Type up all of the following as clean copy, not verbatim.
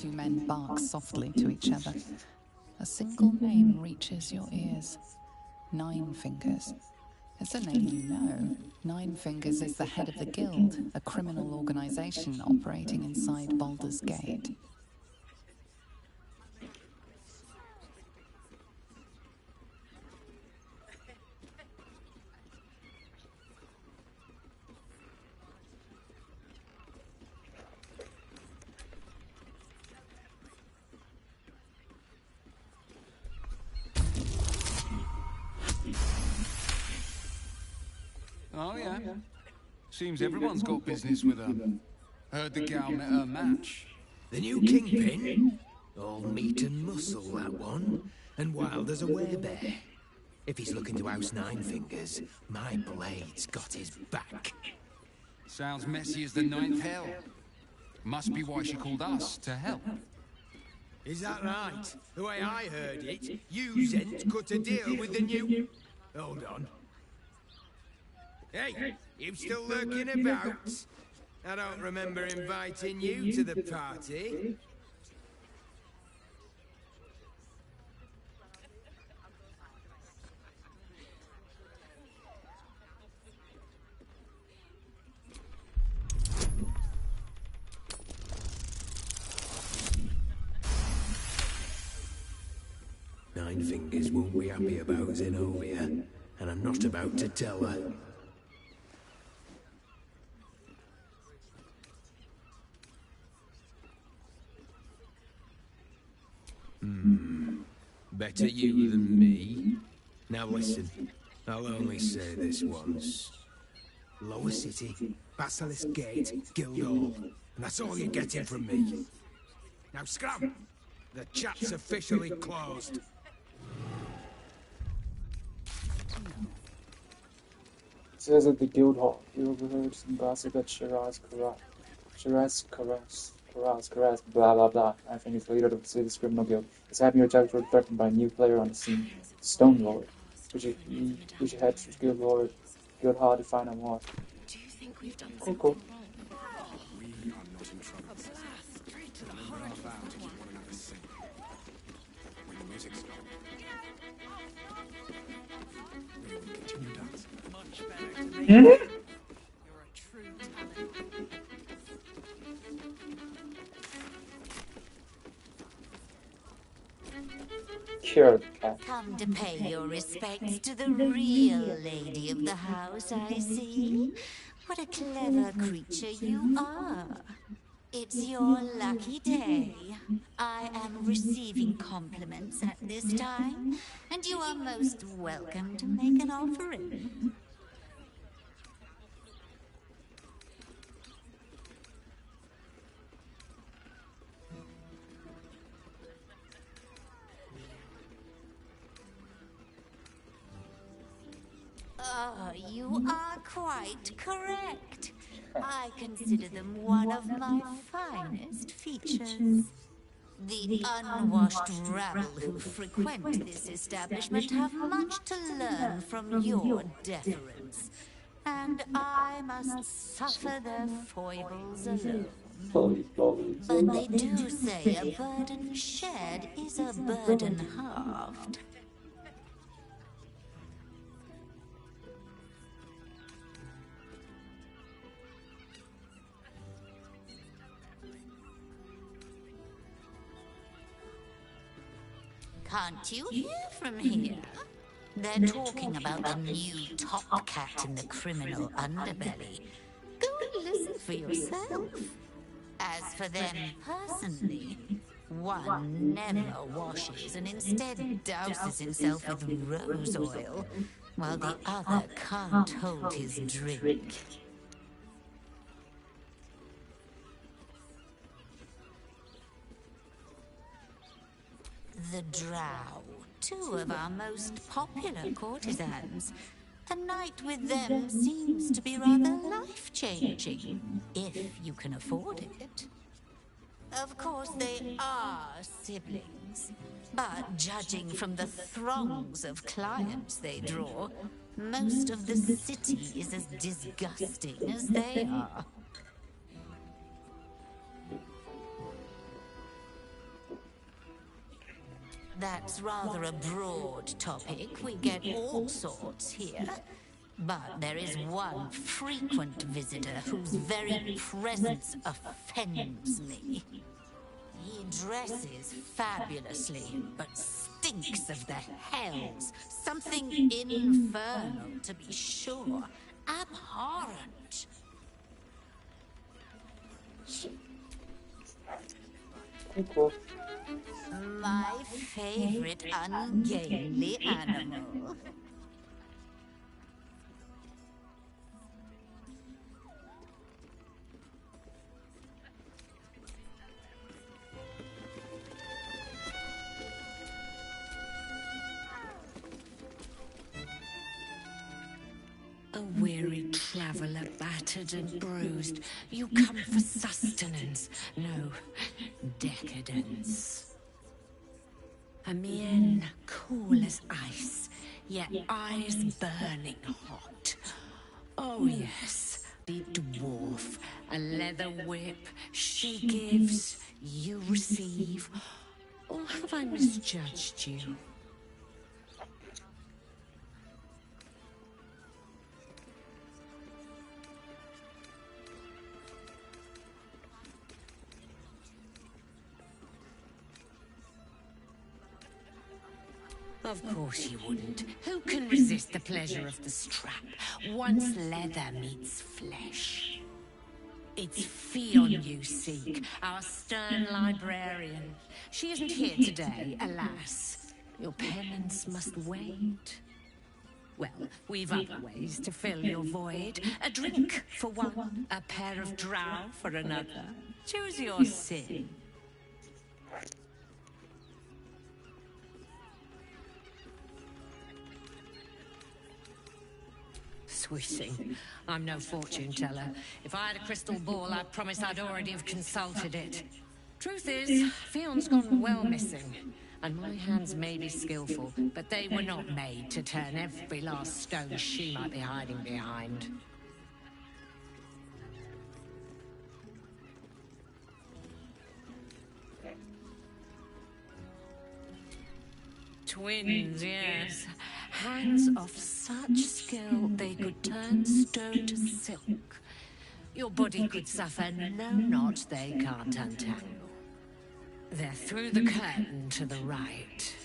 two men bark softly to each other. A single name reaches your ears. Nine Fingers. It's a name you know. Nine Fingers is the head of the Guild, a criminal organization operating inside Baldur's Gate. Oh, yeah. Seems everyone's got business with her. Heard the gal met her match. The new kingpin? All meat and muscle, that one. And wild as a werebear. If he's looking to oust Nine Fingers, my blade's got his back. Sounds messy as the ninth hell. Must be why she called us to help. Is that right? The way I heard it, you sent cut a deal with the new... Hold on. Hey, you still lurking about? I don't remember inviting you to the party. Nine Fingers won't be happy about Zenobia, and I'm not about to tell her. Better you than me. Now listen, I'll only say this once. Lower City, Basilisk Gate, Guildhall. And that's all you're getting from me. Now scram! The chat's officially closed. It says at the Guildhall, you overheard some gossip at Shiraz, blah blah blah. I think it's the leader of the city's criminal guild. Is having your judge threatened by a new player on the scene, Stone Lord. We should head to Guildhall to find out more. Do you think we've done Cool, cool. We are not in trouble. straight to the heart Laugh out if you want another sing. When the music's gone, we will continue dancing. much better to make You're a true talent. Cure the cat. Come to pay your respects to the real lady of the house, I see. What a clever creature you are. It's your lucky day. I am receiving compliments at this time, and you are most welcome to make an offering. You are quite correct. I consider them one of my finest features. The unwashed rabble who frequent this establishment have much to learn from your deference, and I must suffer their foibles alone. But they do say a burden shared is a burden halved. Can't you hear from here? They're talking about the new top cat in the criminal underbelly. Go and listen for yourself. As for them personally, one never washes and instead douses himself with rose oil, while the other can't hold his drink. The Drow, two of our most popular courtesans. A night with them seems to be rather life-changing, if you can afford it. Of course, they are siblings, but judging from the throngs of clients they draw, most of the city is as disgusting as they are. That's rather a broad topic. We get all sorts here. But there is one frequent visitor whose very presence offends me. He dresses fabulously, but stinks of the hells. Something infernal, to be sure. Abhorrent. Okay, cool. My favorite ungainly animal. A weary traveller, battered and bruised, you come for sustenance, no, decadence. A mien cool as ice, yet eyes burning hot. Oh yes, the dwarf, a leather whip, she gives, you receive. Or have I misjudged you? Of course you wouldn't. Who can resist the pleasure of the strap once leather meets flesh? It's Fionn you seek, our stern librarian. She isn't here today, alas. Your penance must wait. Well, we've other ways to fill your void. A drink for one, a pair of drow for another. Choose your sin. Sweeting. I'm no fortune teller. If I had a crystal ball, I promise I'd already have consulted it. Truth is, Fionn's gone well missing. And my hands may be skillful, but they were not made to turn every last stone she might be hiding behind. Twins, yes. Hands of such skill they could turn stone to silk. Your body could suffer no knot they can't untangle. They're through the curtain to the right.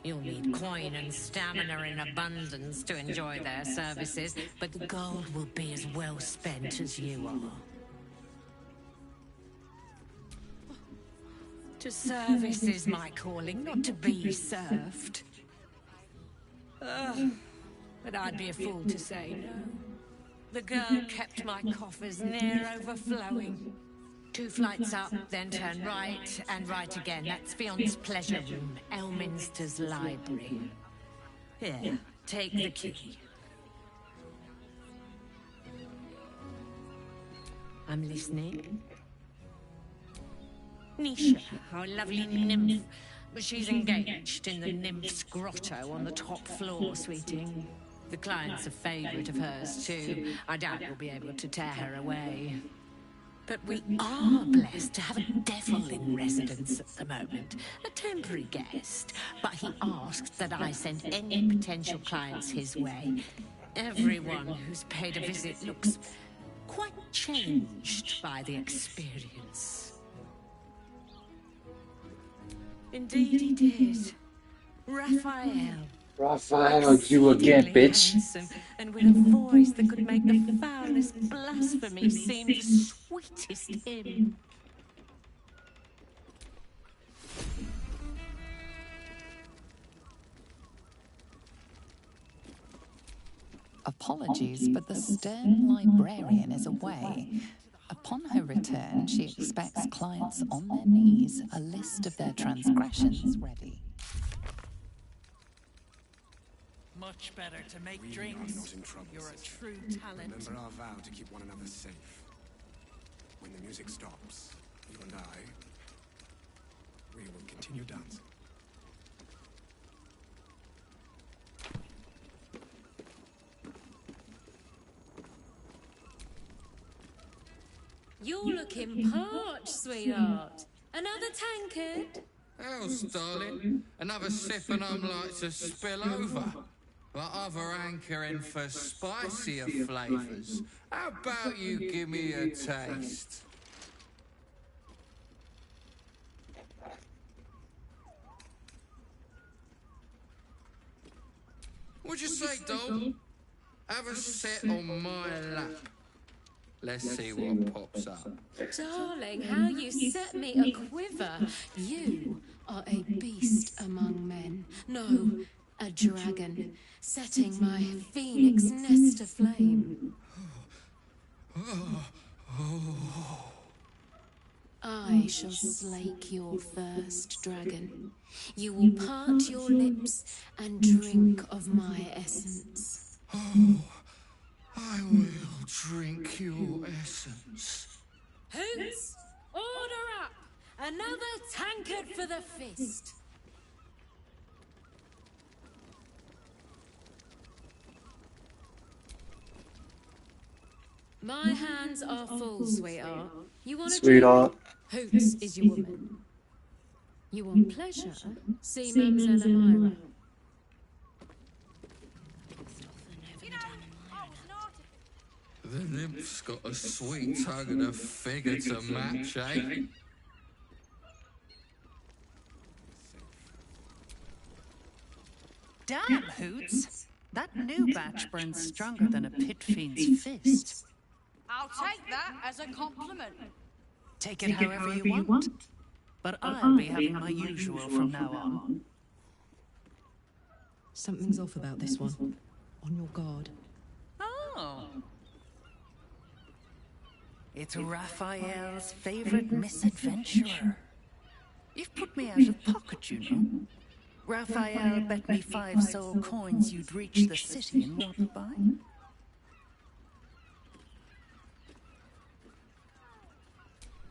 You'll need coin and stamina in abundance to enjoy their services, but the gold will be as well spent as you are. To service is my calling, not to be served. But I'd be a fool to say no. The girl kept my coffers near overflowing. 2 flights up, then turn right, and right again. That's Fionn's pleasure room, Elminster's library. Here, take the key. I'm listening. Nisha, our lovely nymph. She's engaged in the nymph's grotto on the top floor, sweeting. The client's a favorite of hers, too. I doubt we'll be able to tear her away. But we are blessed to have a devil in residence at the moment. A temporary guest. But he asked that I send any potential clients his way. Everyone who's paid a visit looks quite changed by the experience. Indeed he did. Raphael. Raphael, you again, bitch. Handsome, and with a voice that could make the foulest blasphemy seem the sweetest hymn. Apologies, but the stern librarian is away. Upon her return, she expects clients on their knees, a list of their transgressions ready. Much better to make We drinks. are not in trouble, You're a sister. true talent. Remember our vow to keep one another safe. When the music stops, you and I, we will continue dancing. You're looking parched, sweetheart. Another tankard? Hell's darling, another sip and I'm like to spill over. But other hankering for spicier flavours. How about you give me a taste? What'd you say, doll? Have a sit on my lap. Let's see what pops up. Darling, how you set me a quiver. You are a beast among men. No, a dragon, setting my phoenix nest aflame. I shall slake your thirst, dragon. You will part your lips and drink of my essence. I will drink your essence. Hoots, order up! Another tankard for the fist. My hands are full, sweetheart. You want a Sweetheart. drink? Hoots is your woman. You want pleasure? See Mamselle Elmira. The nymph's got a sweet tongue and a figure to match, eh? Damn, Hoots. That new batch burns stronger than a pit fiend's fist. I'll take that as a compliment. Take it however you want. But I'll be having my usual from now on. Something's off about this one. On your guard. Oh. It's Raphael's favorite misadventurer. You've put me out of pocket, you know. Raphael bet me 5 soul coins you'd reach the city and walk by.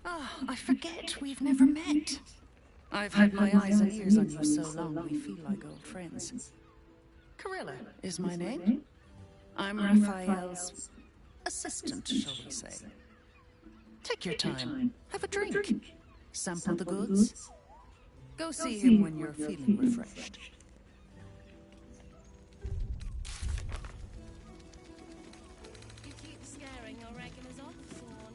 Ah, I forget we've never met. I've had my eyes and ears on you so long we feel like old friends. Carilla is my name. I'm Raphael's assistant, shall we say. Take your time. Have a drink. Sample the goods. Go see him when you're feeling refreshed. You keep scaring your regulars off, Swan.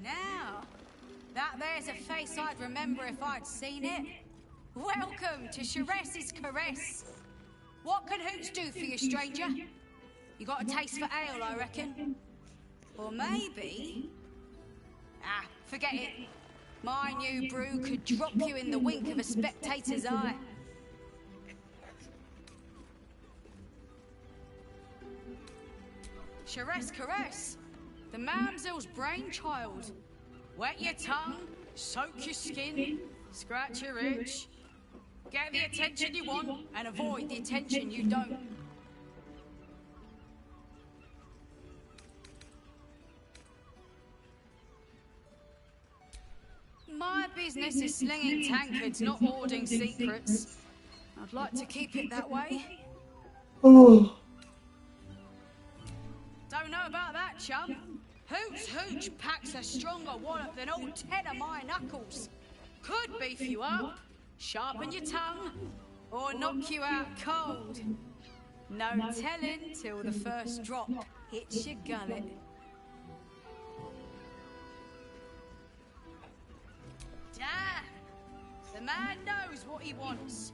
Now, that there's a face I'd remember if I'd seen it. Welcome to Sheress's Caress. What can Hoots do for you, stranger? You got a taste for ale, I reckon? Or maybe... Ah, forget it. My new brew could drop you in the wink of a spectator's eye. Sheress Caress, the mamsel's brainchild. Wet your tongue, soak your skin, scratch your itch. Get the attention you want and avoid the attention you don't. My business is slinging tankards, not hoarding secrets. I'd like to keep it that way. Oh. Don't know about that, chum. Hoots Hooch packs a stronger wallop than all 10 of my knuckles. Could beef you up, sharpen your tongue, or knock you out cold. No telling till the first drop hits your gullet. Damn! The man knows what he wants.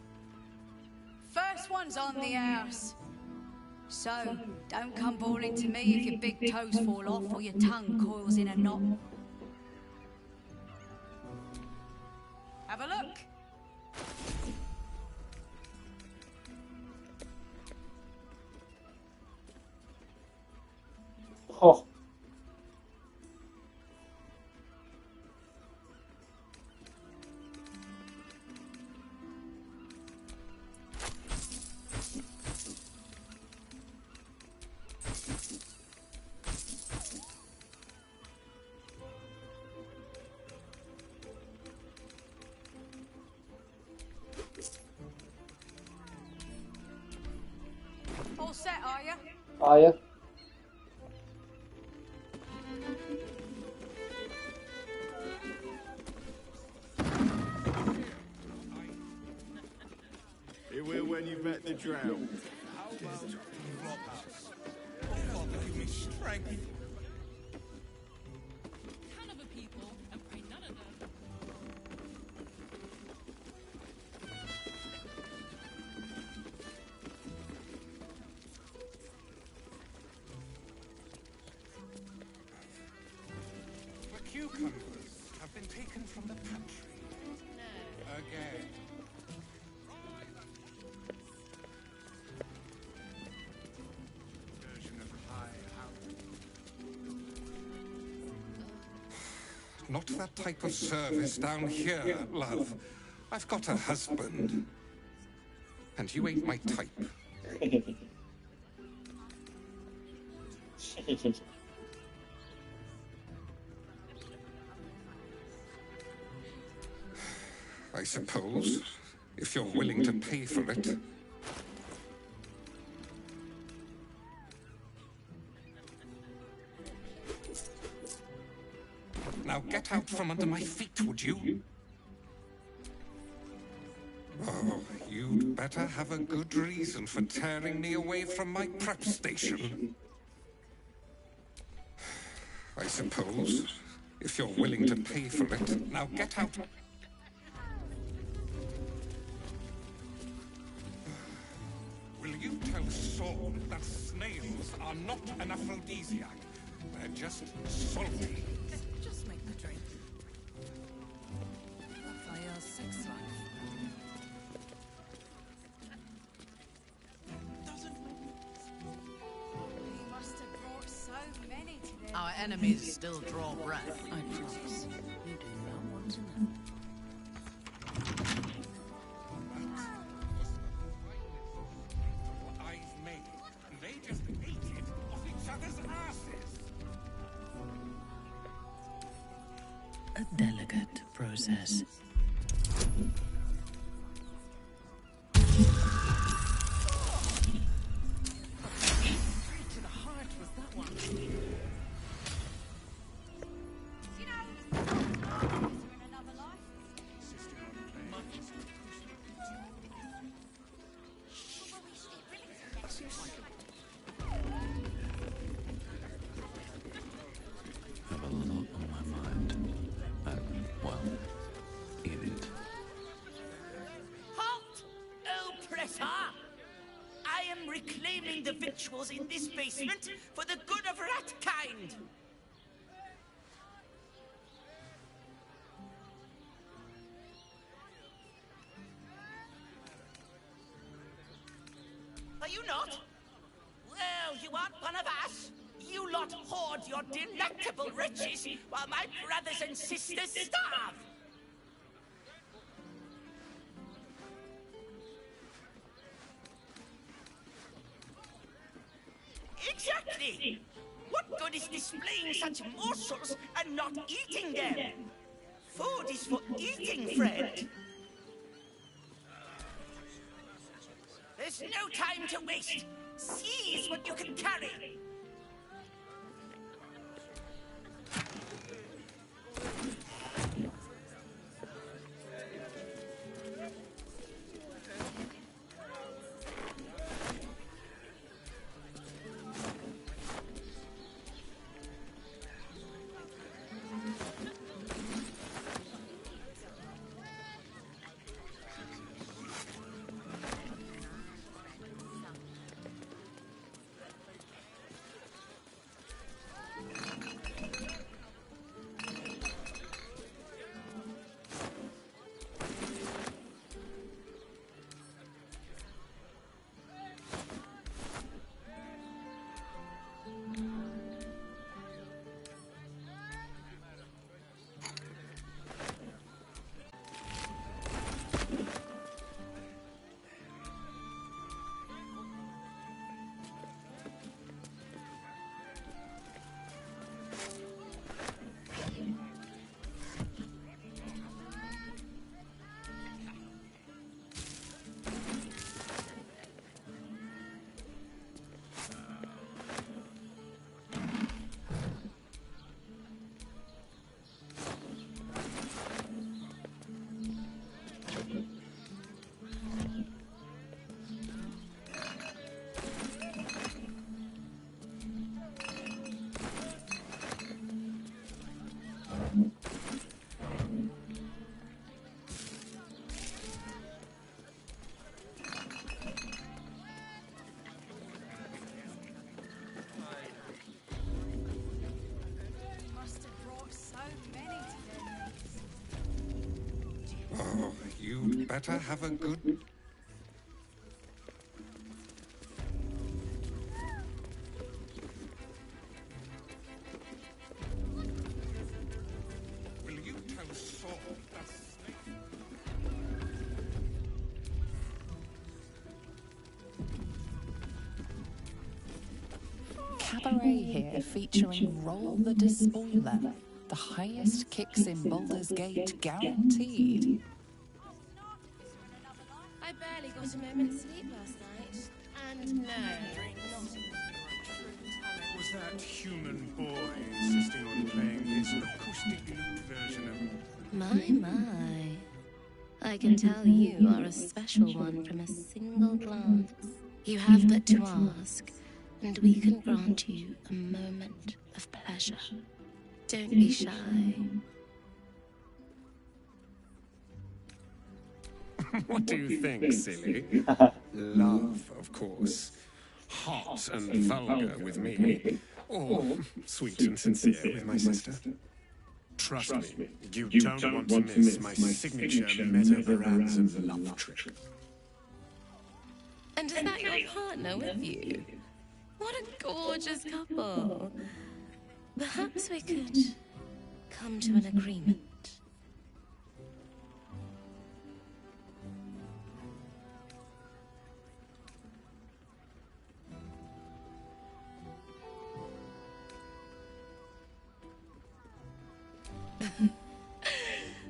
First one's on the house. So, don't come bawling to me if your big toes fall off or your tongue coils in a knot. Have a look. Oh. All set, are you? Are ya? when you've met the drought. How about the flophouse? Oh, Father, give me strength. Ton of a people, and pray none of them. The cucumbers have been taken from the pantry. No. Again. Version of high out. Not that type of service down here, love. I've got a husband. And you ain't my type. I suppose, if you're willing to pay for it. Now get out from under my feet, would you? Oh, you'd better have a good reason for tearing me away from my prep station. I suppose, if you're willing to pay for it. Now get out. Will you tell Saul that snails are not an aphrodisiac? They're just salty. Just make the drink. Raphael's sex life. He must have brought so many to them. Our enemies still draw breath. I promise. You do not want to know. I've made. They just ate it off each other's asses. A delicate process. Straight to the heart was that one. You know, is there in another life? Have a lot on my mind. Well, eat it. Halt! Oppressor! I am reclaiming the victuals in this basement for the good of rat kind. Are you not? Well, you aren't one of us. You lot hoard your delectable riches while my brothers and sisters starve. Exactly! What good is displaying such morsels and not eating them? Food is for eating, friend. There's no time to waste. Seize what you can carry. You'd better have a good... Will you tell Saul that's... Cabaret here featuring Roll the Despoiler. The highest kicks in Baldur's Gate guaranteed. I barely got a moment's sleep last night. And no, not Was that human boy insisting on playing his acoustic lute version of... My. I can tell you are a special one from a single glance. You have but to ask, and we can grant you a moment of pleasure. Don't be shy. What do you think, silly? Love, of course. Hot and vulgar with me. Or sweet and sincere with my sister. Trust me, you don't want to miss my signature meta-baranza love trick. And is that your partner with you? What a gorgeous couple. Perhaps we could come to an agreement.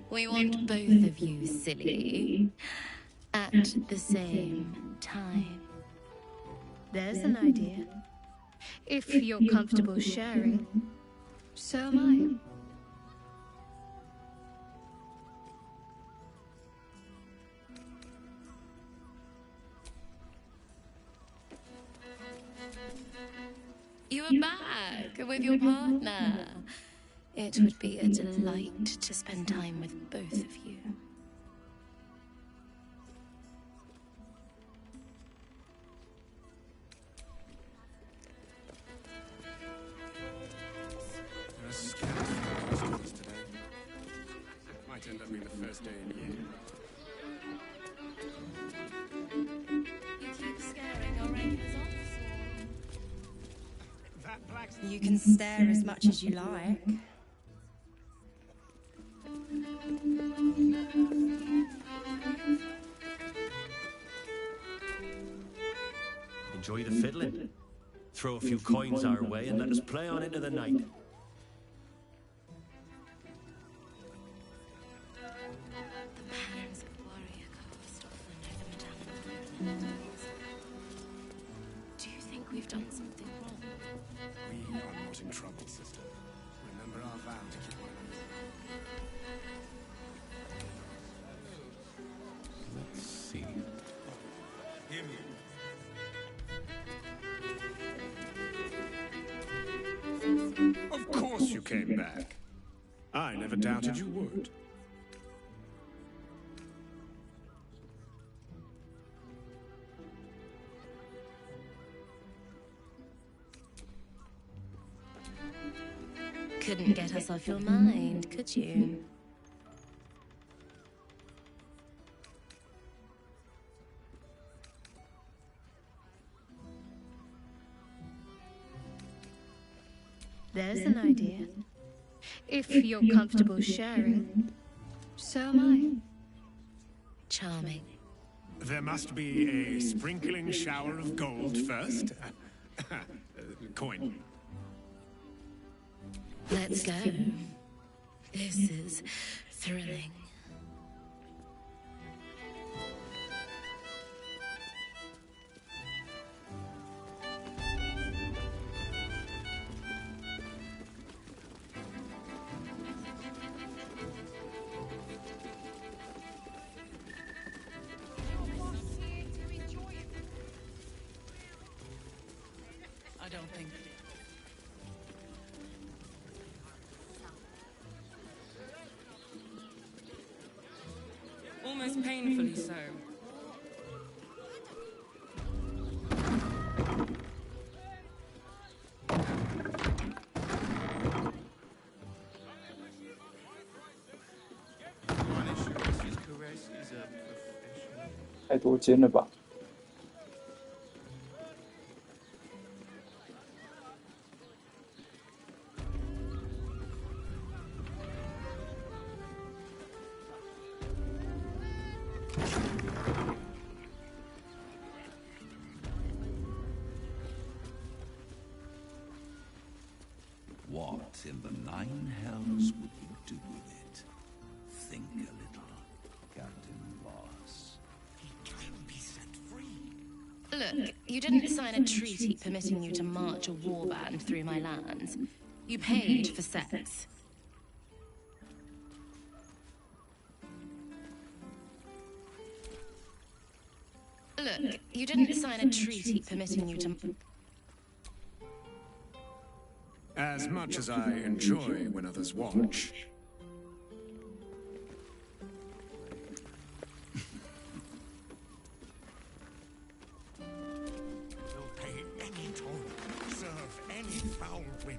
We want both of you, silly, at the same time. There's an idea. If you're comfortable sharing, so am I. You are back with your partner. It would be a delight to spend time with both of you. There are scant customers today. Might end up being the first day in year. You keep scaring our regulars off, You can stare as much as you like. Enjoy the fiddling. Throw a few coins our way and let us play on into the night. Do you think we've done something wrong? We are not in trouble, sister. Remember our vow to keep one another. Let's see. Hear me. Of course you came back. I never doubted you would. Couldn't get us off your mind, could you? There's an idea. If you're comfortable sharing, so am I. Charming. There must be a sprinkling shower of gold first. Coin. Let's go. This is thrilling. I don't think. Almost painfully so. His caress is a 太多金了吧。What in the nine hells would you do with it? Think a little, Captain Boss. He can be set free. Look, you didn't sign a treaty permitting you to march a warband through my lands. You paid for sex. Look, you didn't sign a treaty permitting you to... As much as I enjoy when others watch, We'll pay any toll, serve any foul whim,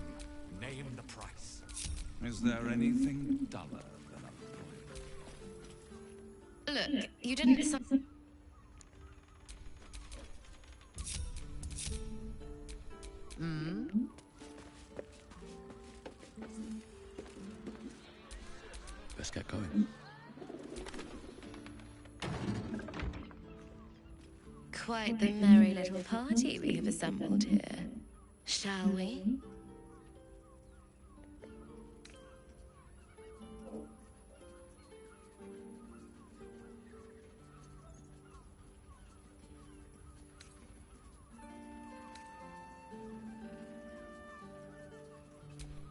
name the price. Is there anything duller than a point? Look, you didn't sign... Let's get going. Quite the merry little party we have assembled here. Shall we?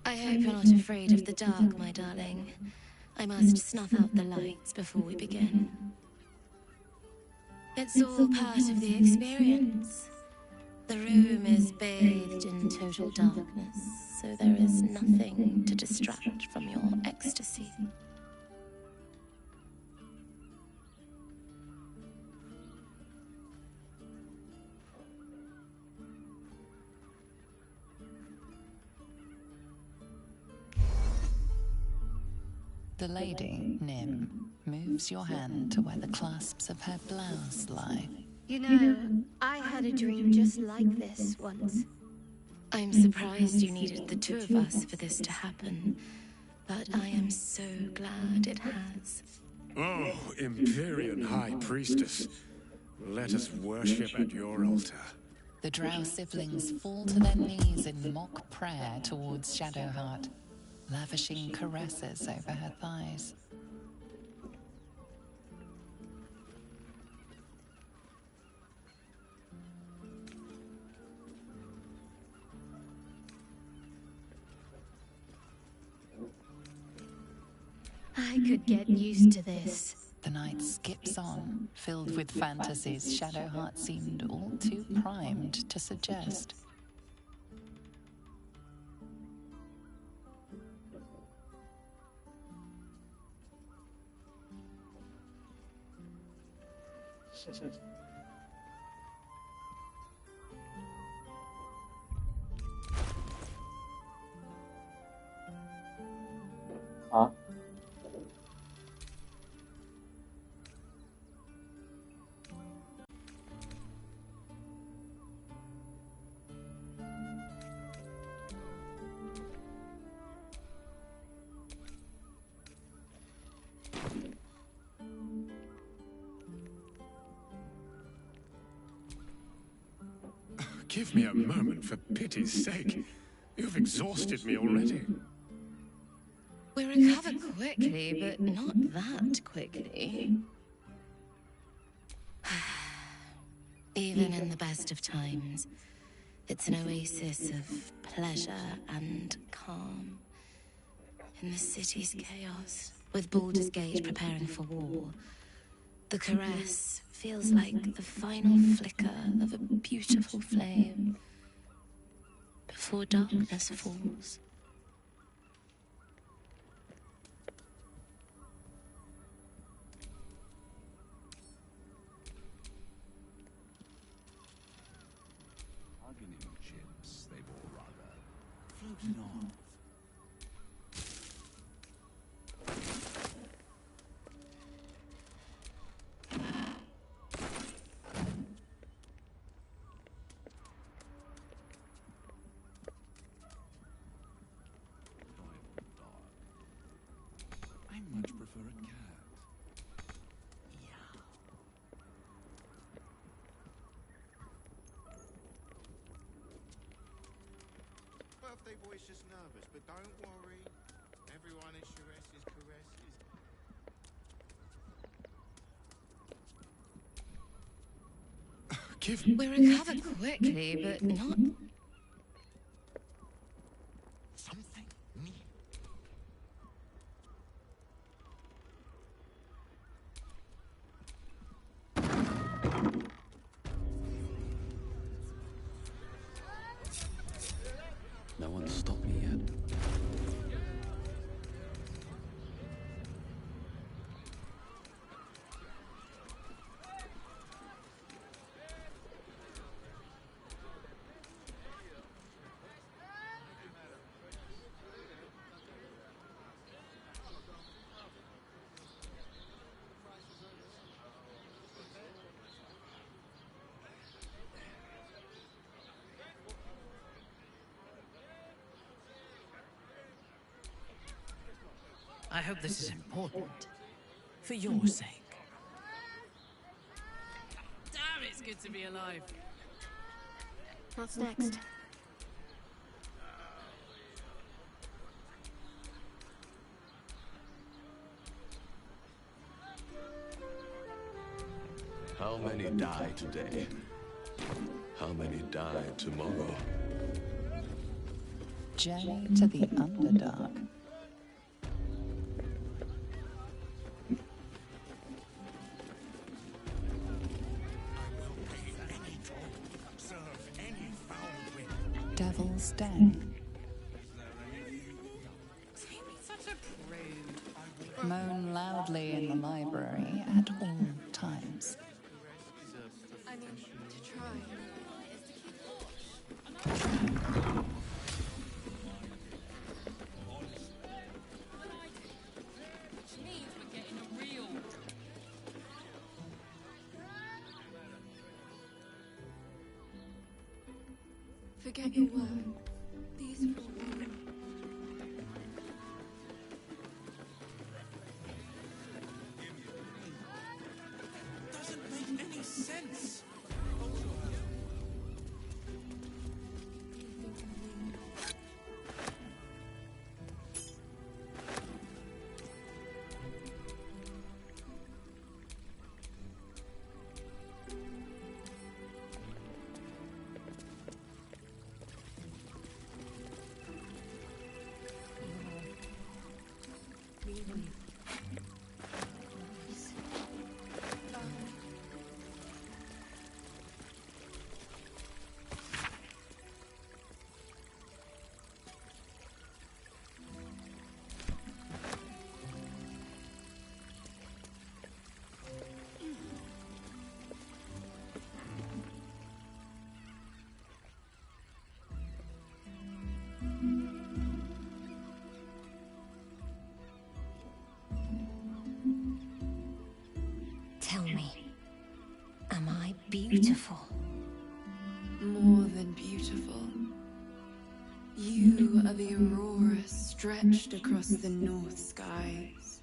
I hope you're not afraid of the dark, my darling. I must snuff out the lights before we begin. It's all part of the experience. The room is bathed in total darkness, so there is nothing to distract from your ecstasy. The lady, Nim, moves your hand to where the clasps of her blouse lie. You know, I had a dream just like this once. I'm surprised you needed the two of us for this to happen, but I am so glad it has. oh, Empyrean High Priestess, let us worship at your altar. The drow siblings fall to their knees in mock prayer towards Shadowheart, lavishing caresses over her thighs. I could get used to this. The night skips on, filled with fantasies Shadowheart seemed all too primed to suggest. Huh? Give me a moment, for pity's sake. You've exhausted me already. We recover quickly, but not that quickly. Even in the best of times, it's an oasis of pleasure and calm. In the city's chaos, with Baldur's Gate preparing for war, the caress feels like the final flicker of a beautiful flame before darkness falls. Bargaining chips, they've all rather floated off. birthday boy's just nervous, but don't worry. Everyone is Charessa's caresses. We recover quickly, but not. Something new. No one's stopped me yet. I hope this is important. For your sake. Damn, it's good to be alive. What's next? How many die today? How many die tomorrow? Journey to the Underdark. Devil's Den. Such a prude. Moan loudly in the library at all times. I mean, to try. Which means we're getting a real. Forget your word. These will be. Doesn't make any sense. Tell me, am I beautiful? More than beautiful. You are the aurora stretched across the north skies.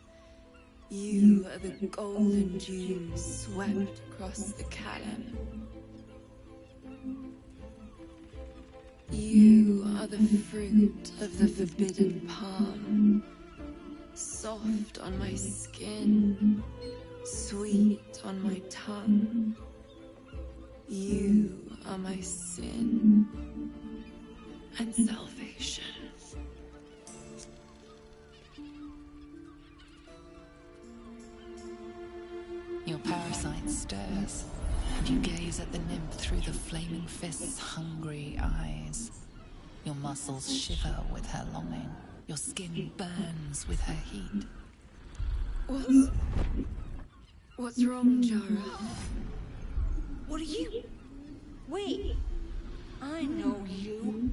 You are the golden dunes swept across the Callan. You are the fruit of the forbidden palm, soft on my skin, sweet on my tongue. You are my sin and salvation. Your parasite stirs, and you gaze at the nymph through the flaming fist's hungry eyes. Your muscles shiver with her longing. Your skin burns with her heat. What's wrong, Jara? What are you? Wait, I know you.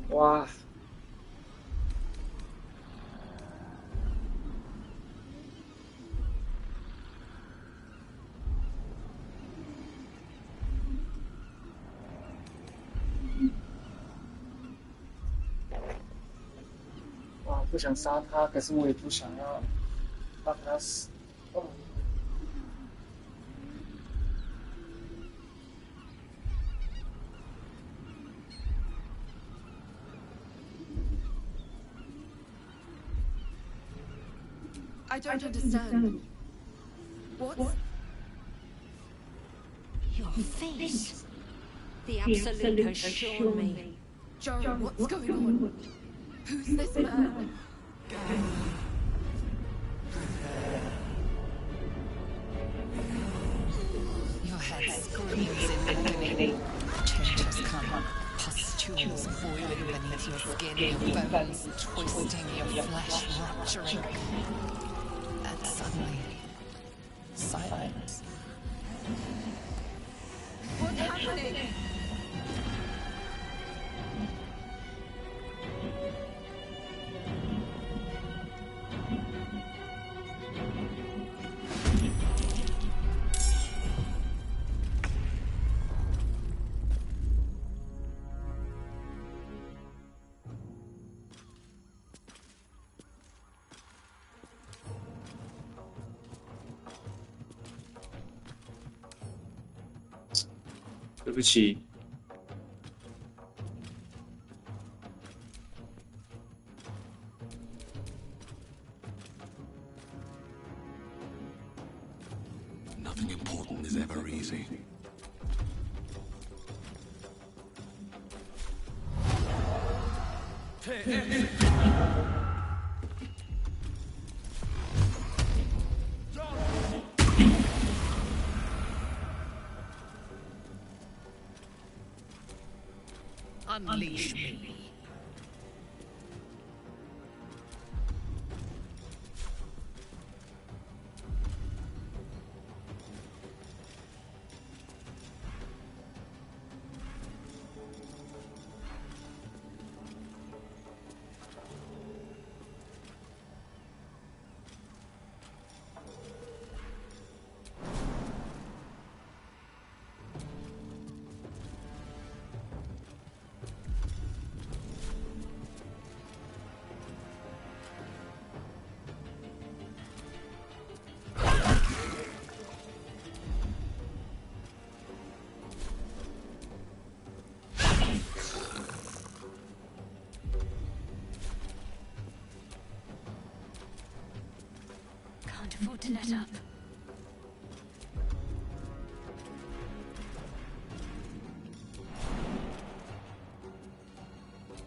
Wow. 不想杀他，可是我也不想要让他死。哦。I don't understand. What's... Your face. The Absolute has shown me. Joe, what's going on? Who's this man? Your head screams in agony. Change has come. Pustules boiling beneath your skin, your bones twisting, your flesh rupturing. And suddenly, silence. What's happening?对不起。Nothing important is ever easy. Unleash me. Can't afford to let up.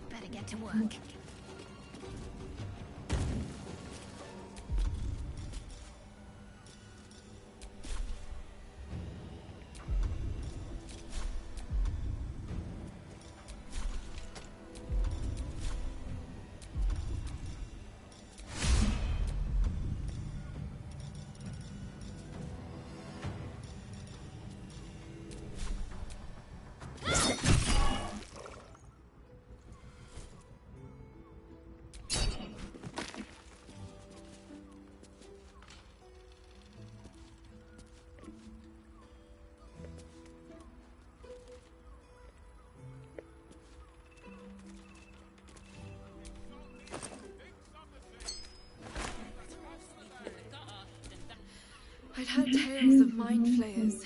Better get to work. I'd heard tales of mind flayers,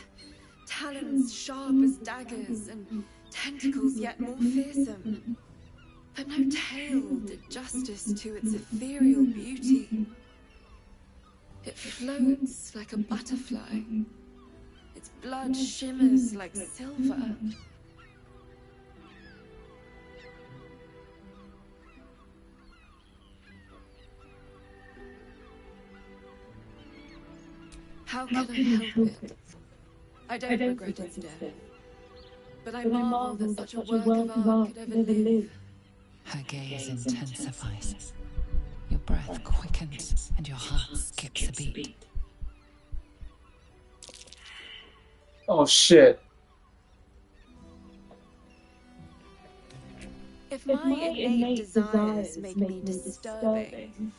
talons sharp as daggers, and tentacles yet more fearsome. But no tale did justice to its ethereal beauty. It floats like a butterfly. Its blood shimmers like silver. How can I help it? I don't regret its death. But I marvel that such a work of art could ever live. Her gaze intensifies. Your breath quickens and your heart skips a beat. Oh shit. If my innate desires make me disturbing,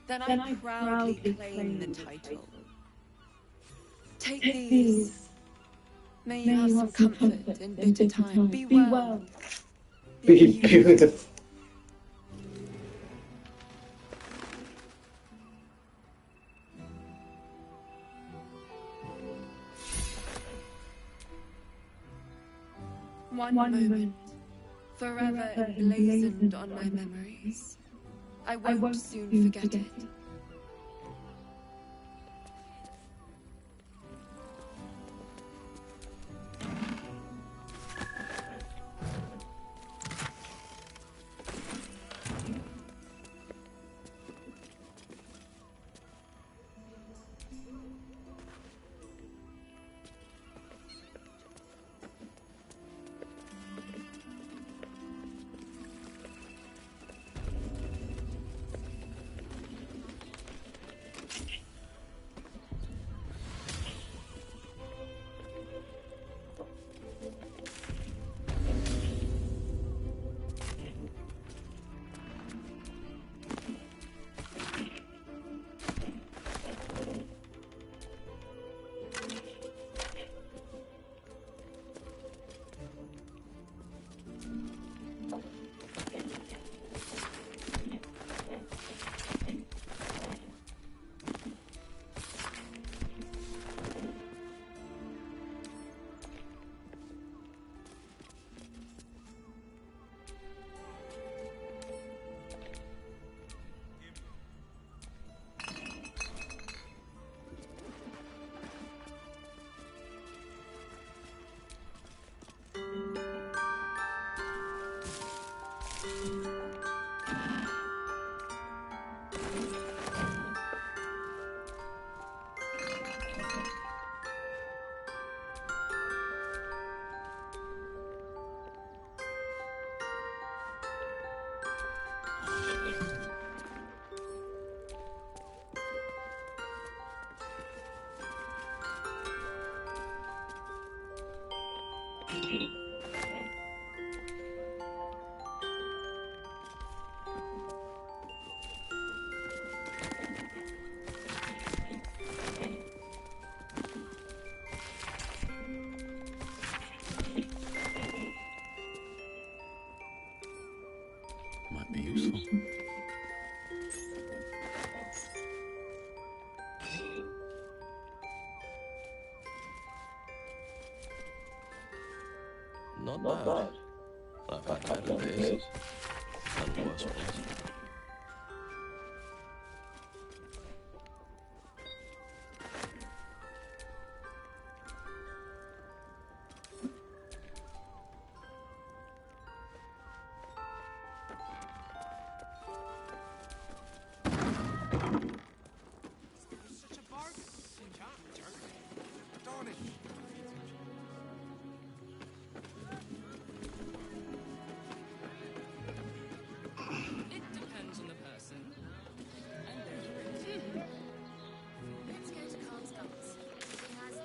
then I proudly claim the title. Take these. May you have some comfort in bitter time. Be well. Be beautiful. One moment, forever emblazoned on my memories. I won't soon forget it. Might be useful. Not bad. I've had better days. And worse ones. It depends on the person. And their Let's go to Carl's Guns. He has the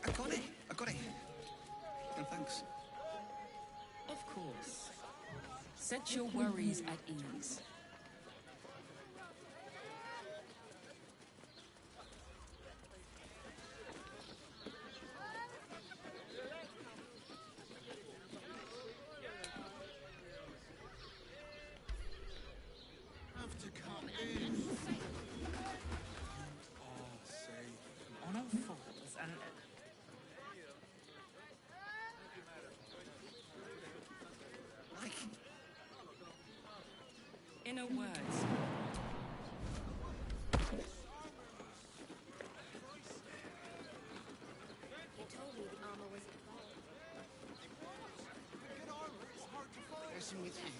I got it. And thanks. Of course. Set your worries at ease. Have to come in. On all fours and... Inner words. You told me the armor was involved. Good armor, it's hard to find. Listen with you.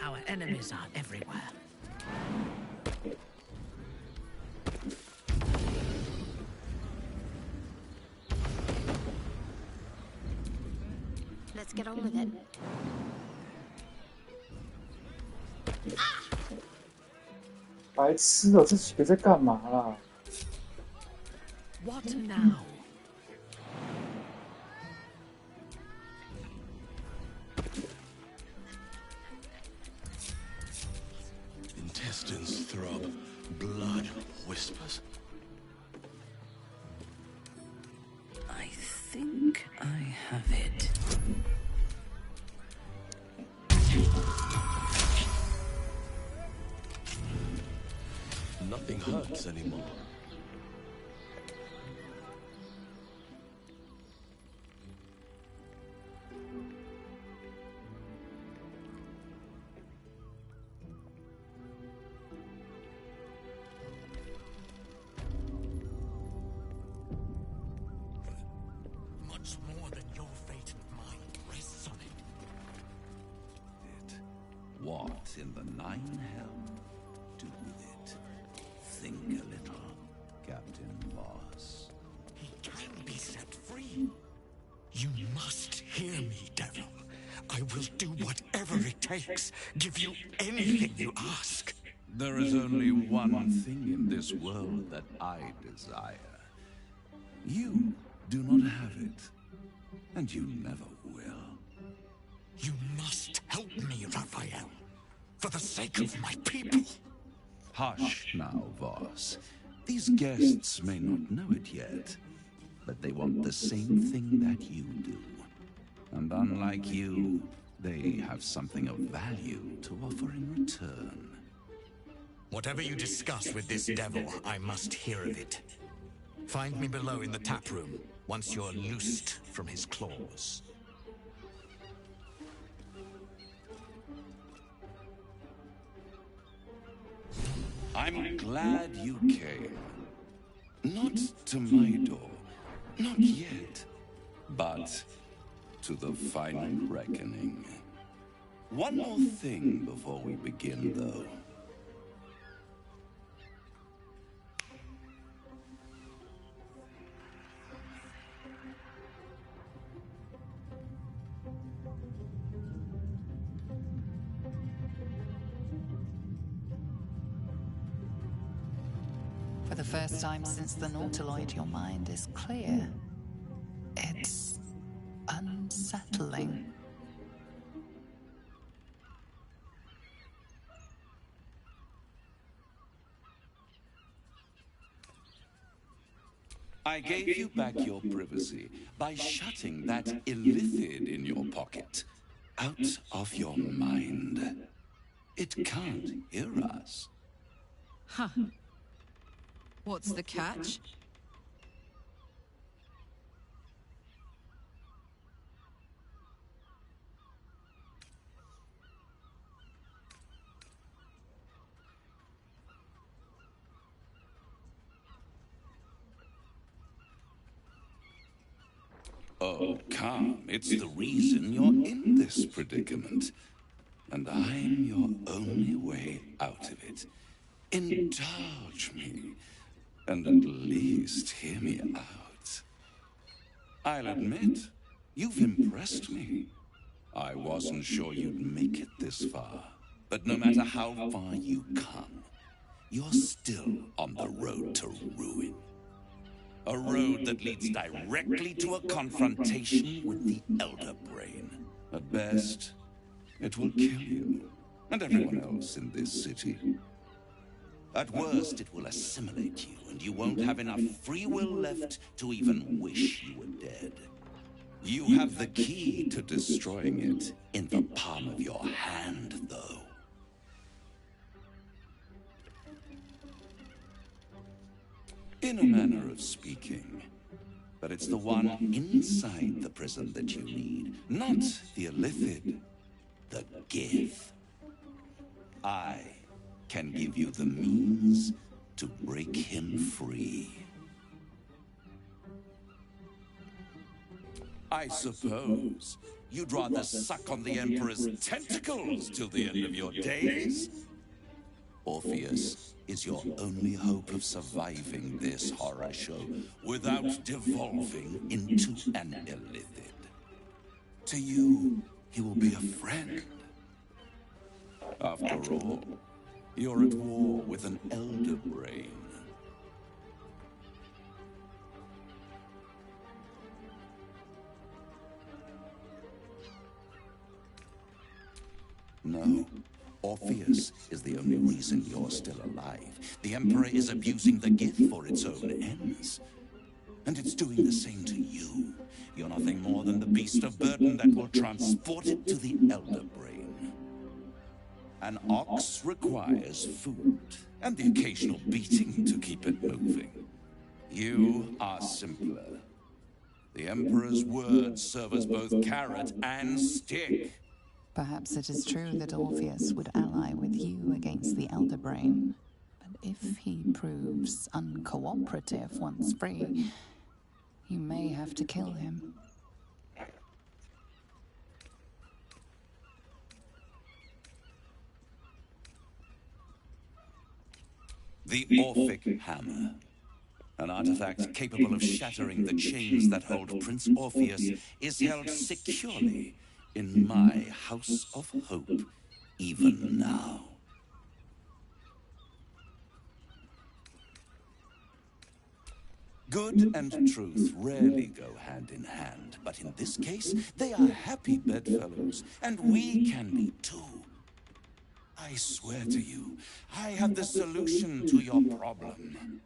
Our enemies are everywhere. Let's get on with it.白痴哦，这几个在干嘛啦？ What now? Intestines throb, blood whispers. I think I have it. Nothing hurts anymore. Much more than your fate and mine rests on it. What in the nine hell do with it? Think a little, Captain Voss. He can be set free. You must hear me, devil. I will do whatever it takes. Give you anything you ask. There is only one thing in this world that I desire. You do not have it, and you never will. You must help me, Raphael. For the sake of my people. Hush now, Voss. These guests may not know it yet, but they want the same thing that you do. And unlike you, they have something of value to offer in return. Whatever you discuss with this devil, I must hear of it. Find me below in the tap room, once you're loosed from his claws. I'm glad you came. Not to my door, not yet, but to the final reckoning. One more thing before we begin, though. For the first time since the Nautiloid, your mind is clear. It's unsettling. I gave you back your privacy by shutting that illithid in your pocket out of your mind. It can't hear us. Huh. What's the catch? Oh, come. It's the reason you're in this predicament. And I'm your only way out of it. Indulge me, and at least hear me out. I'll admit, you've impressed me. I wasn't sure you'd make it this far. But no matter how far you come, you're still on the road to ruin. A road that leads directly to a confrontation with the Elder Brain. At best, it will kill you, and everyone else in this city. At worst, it will assimilate you, and you won't have enough free will left to even wish you were dead. You have the key to destroying it in the palm of your hand, though. In a manner of speaking. But it's the one inside the prison that you need, not the illithid, the Gith. I can give you the means to break him free. I suppose you'd rather suck on the Emperor's tentacles till the end of your days? Orpheus is your only hope of surviving this horror show without devolving into an illithid. To you, he will be a friend. After all, you're at war with an elder brain. No. Orpheus is the only reason you're still alive. The Emperor is abusing the gift for its own ends. And it's doing the same to you. You're nothing more than the beast of burden that will transport it to the Elder Brain. An ox requires food, and the occasional beating to keep it moving. You are simpler. The Emperor's words serve as both carrot and stick. Perhaps it is true that Orpheus would ally with you against the Elder Brain. But if he proves uncooperative once free, you may have to kill him. The Orphic Hammer. An artifact capable of shattering the chains that hold Prince Orpheus is held securely in my House of Hope, even now. Good and truth rarely go hand in hand, but in this case, they are happy bedfellows, and we can be too. I swear to you, I have the solution to your problem.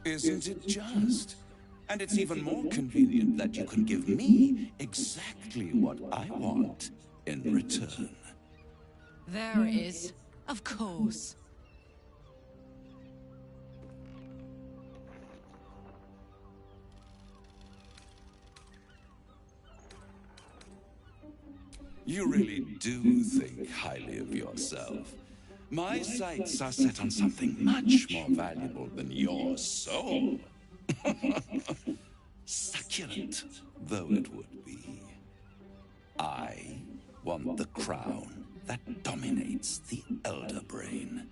Isn't it just? And it's even more convenient that you can give me exactly what I want in return. There it is. Of course. You really do think highly of yourself. My sights are set on something much more valuable than your soul. Succulent though it would be. I want the crown that dominates the Elder Brain.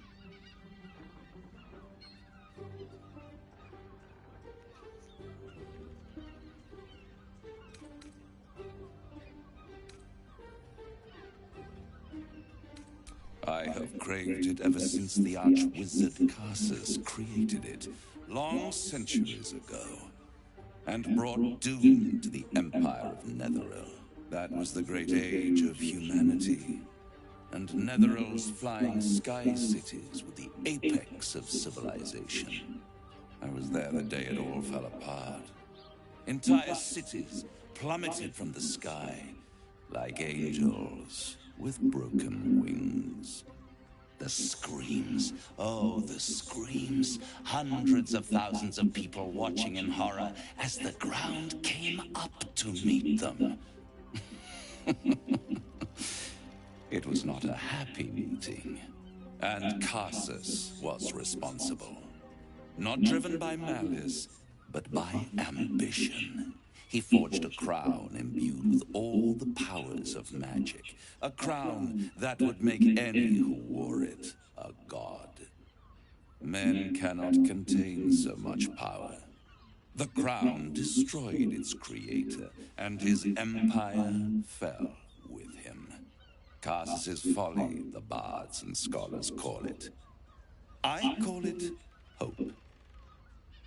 I have craved it ever since the arch-wizard Carsus created it, long centuries ago, and brought doom to the Empire of Netheril. That was the great age of humanity, and Netheril's flying sky cities were the apex of civilization. I was there the day it all fell apart. Entire cities plummeted from the sky, like angels with broken wings. The screams, oh, the screams. Hundreds of thousands of people watching in horror as the ground came up to meet them. It was not a happy meeting, and Carsus was responsible. Not driven by malice, but by ambition. He forged a crown imbued with all the powers of magic. A crown that would make any who wore it a god. Men cannot contain so much power. The crown destroyed its creator, and his empire fell with him. Carsus's folly, the bards and scholars call it. I call it hope.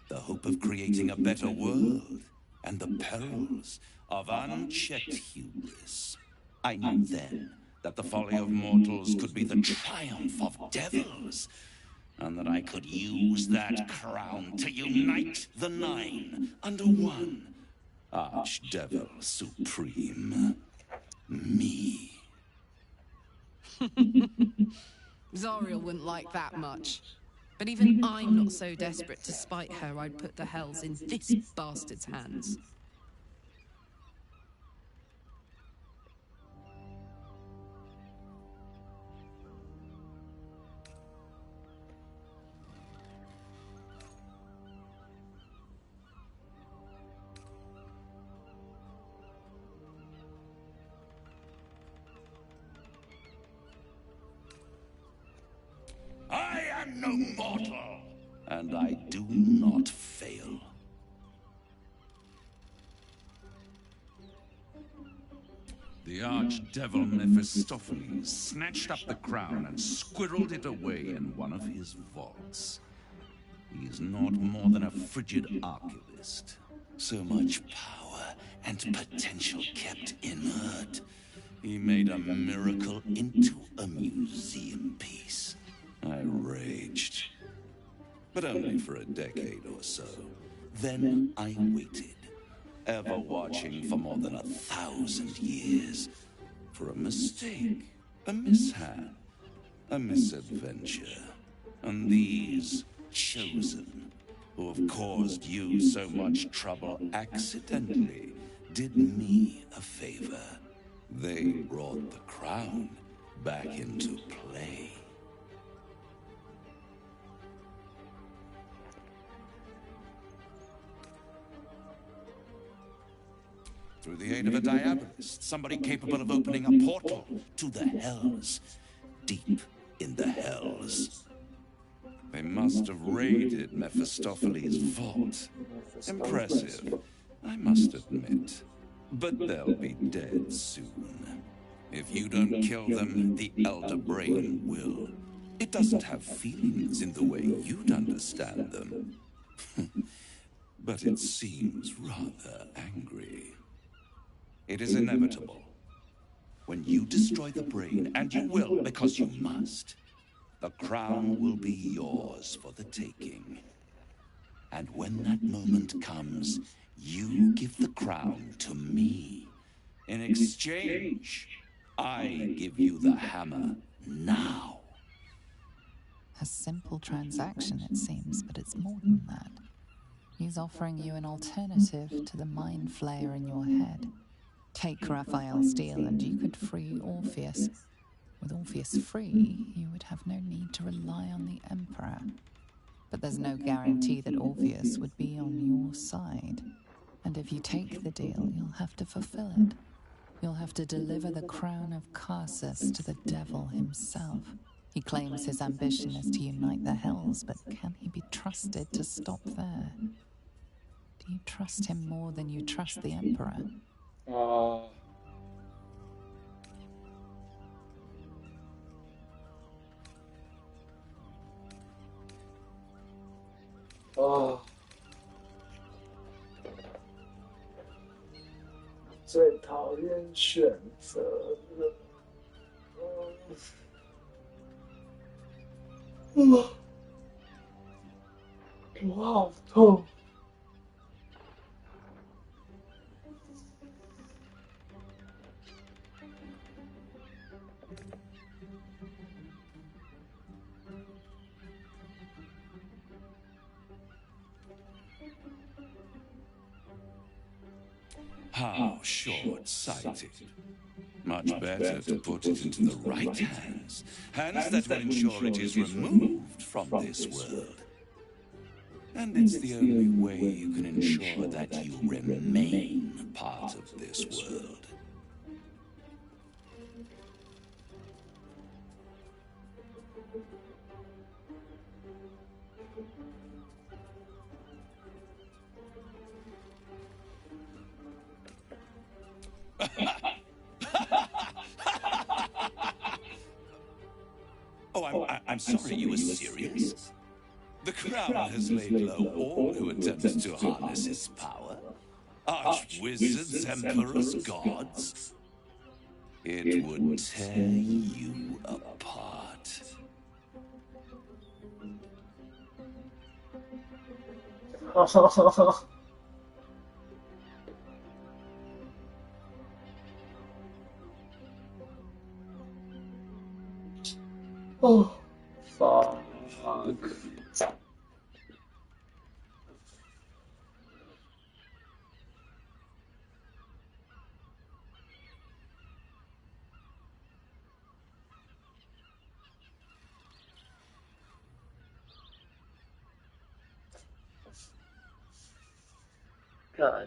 The hope of creating a better world, and the perils of unchecked hubris. I knew then that the folly of mortals could be the triumph of devils, and that I could use that crown to unite the Nine under one Archdevil Supreme. Me. Zariel wouldn't like that much. But even I'm not so desperate to spite her I'd put the hells in this bastard's hands. am no mortal, and I do not fail. The archdevil Mephistopheles snatched up the crown and squirreled it away in one of his vaults. He is not more than a frigid archivist. So much power and potential kept inert. He made a miracle into a museum piece. I raged. But only for a decade or so. Then I waited, ever watching for more than 1,000 years. For a mistake, a mishap, a misadventure. And these chosen, who have caused you so much trouble accidentally, did me a favor. They brought the crown back into play. Through the aid of a diabolist, somebody capable of opening a portal to the hells, deep in the hells. They must have raided Mephistopheles' vault. Impressive, I must admit. But they'll be dead soon. If you don't kill them, the Elder Brain will. It doesn't have feelings in the way you'd understand them. But it seems rather angry. It is inevitable. When you destroy the brain, and you will because you must, the crown will be yours for the taking. And when that moment comes, you give the crown to me. In exchange, I give you the hammer now. A simple transaction, it seems, but it's more than that. He's offering you an alternative to the mind flayer in your head. Take Raphael's deal and you could free Orpheus. With Orpheus free, you would have no need to rely on the Emperor. But there's no guarantee that Orpheus would be on your side. And if you take the deal, you'll have to fulfill it. You'll have to deliver the crown of Carsus to the devil himself. He claims his ambition is to unite the hells, but can he be trusted to stop there? Do you trust him more than you trust the Emperor?最讨厌选择了。头好痛。How short-sighted. Much better to put it into the right hands. Hands that will ensure it is removed from this world. And it's the only way you can ensure that you remain part of this world. Oh, I'm sorry, you were serious? The crown has laid low all who attempt to harness its power. Arch-wizards, emperors, gods. It would tear you apart. Oh, fuck. 干，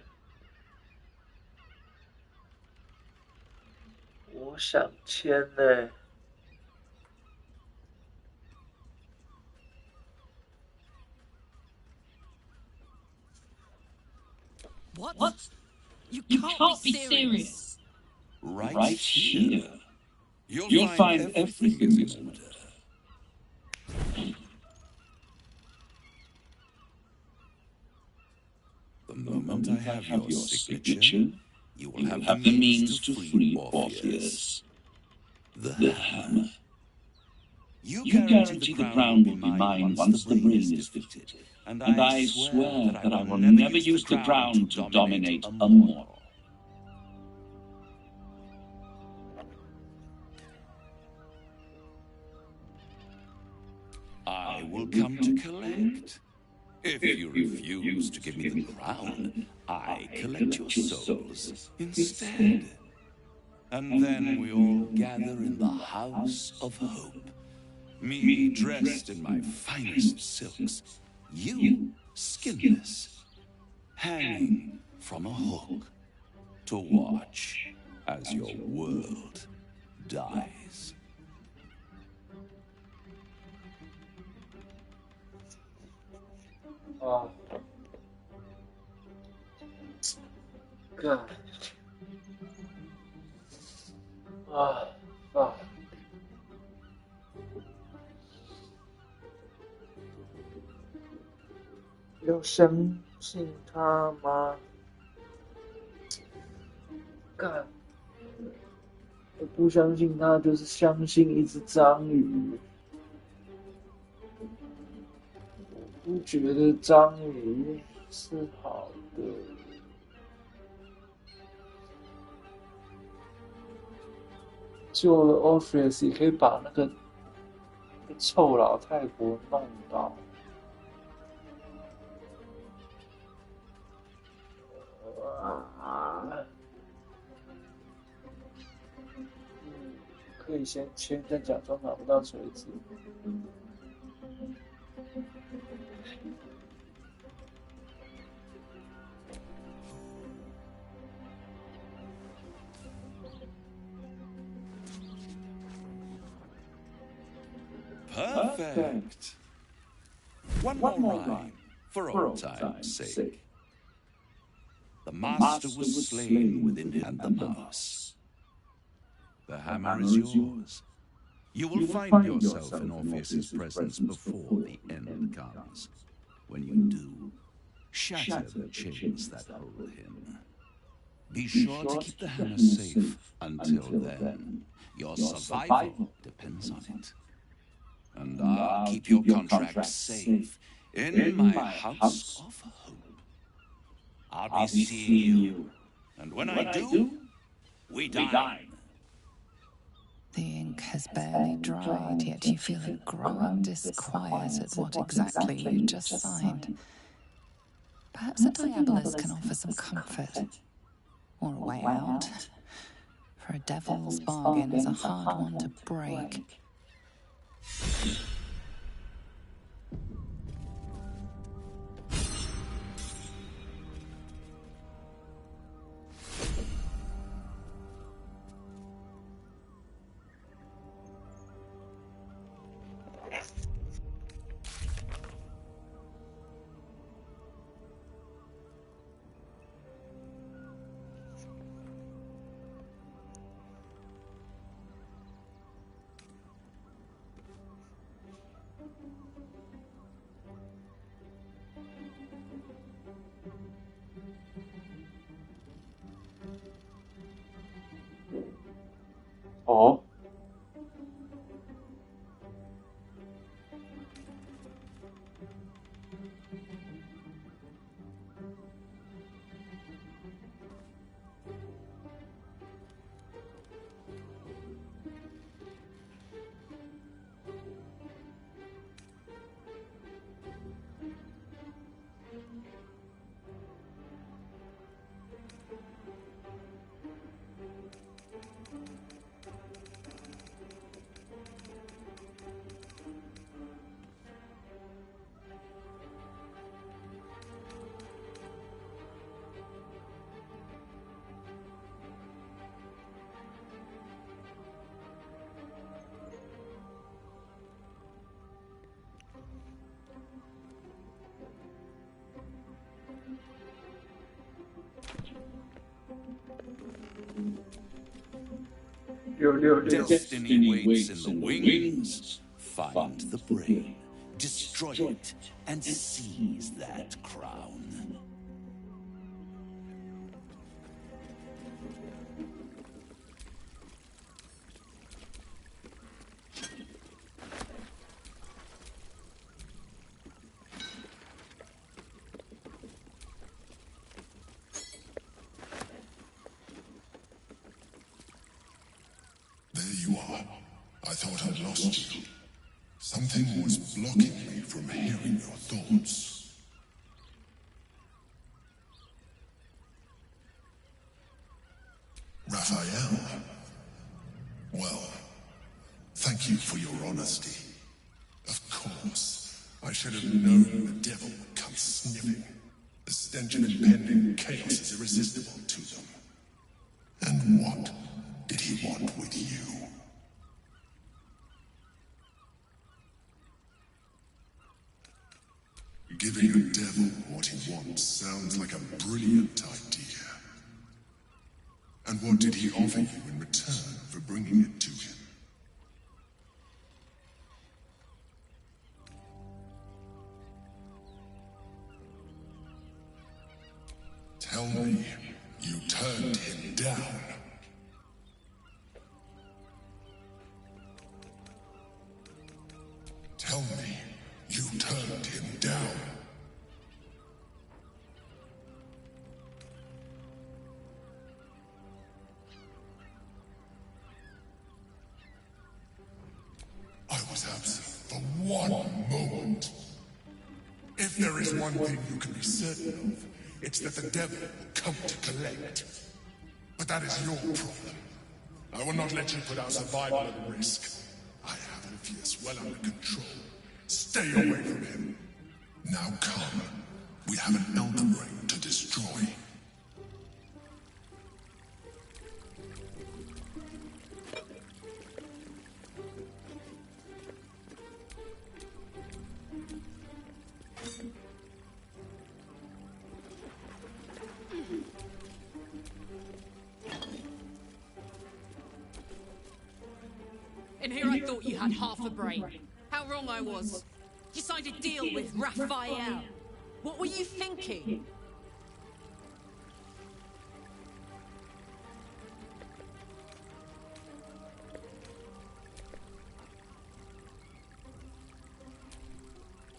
我想签呢。You can't be serious. Right here. You'll find everything is in order. The moment I have your signature, you will have the means to free Orpheus. The hammer. You guarantee the crown will be mine once the brain is defeated, and I swear that I will never use the crown to dominate a mortal. I will come to collect. If you refuse to give me the crown, I collect your souls instead. And then we all gather in the House of Hope. Me dressed in my finest silks, you skinless, hanging from a hook to watch as your world dies. Oh. God. Fuck. 要相信他吗？干，我不相信他，就是相信一只章鱼。我不觉得章鱼是好的。救了 Orpheus 也可以把那个臭老太婆弄倒。可以先假装拿不到锤子。Perfect. One more rhyme, for old time's sake. The master was slain within him and the mouse. The hammer is yours. You will find yourself in Orpheus's presence before the end comes. When you do, shatter the chains that hold him. Be sure to keep the hammer safe until then. Your survival depends on it. And I'll keep your contract safe in my House of Hope. I'll be seeing you. And when I do, we dine. The ink has barely dried, yet you feel it growing disquiet at what exactly you just signed. Perhaps a diabolus can offer some comfort, or a way out. For a devil's bargain is a hard one to break. Oh. Destiny waits in the wings. Find the brain, destroy it, and seize that crown. There you are. I thought I'd lost you. Something was blocking me from hearing your thoughts. Raphael. Well, thank you for your honesty. Of course, I should have known the devil would come sniffing. The stench of impending chaos is irresistible to them. And what did he want with you? Giving a devil what he wants sounds like a brilliant idea. And what did he offer you in return for bringing it to him? Tell me, you turned him down. Tell me, you turned him down. I was absent for 1 moment. If there is one thing you can be certain of, it's that the devil will come to collect. But that is your problem. I will not let you put our survival at risk. I have Orpheus well under control. Stay away from him. Now come. We have an Elder Ring to destroy. In here I thought you had half a brain. How wrong I was. You signed a deal with Raphael. What were you thinking?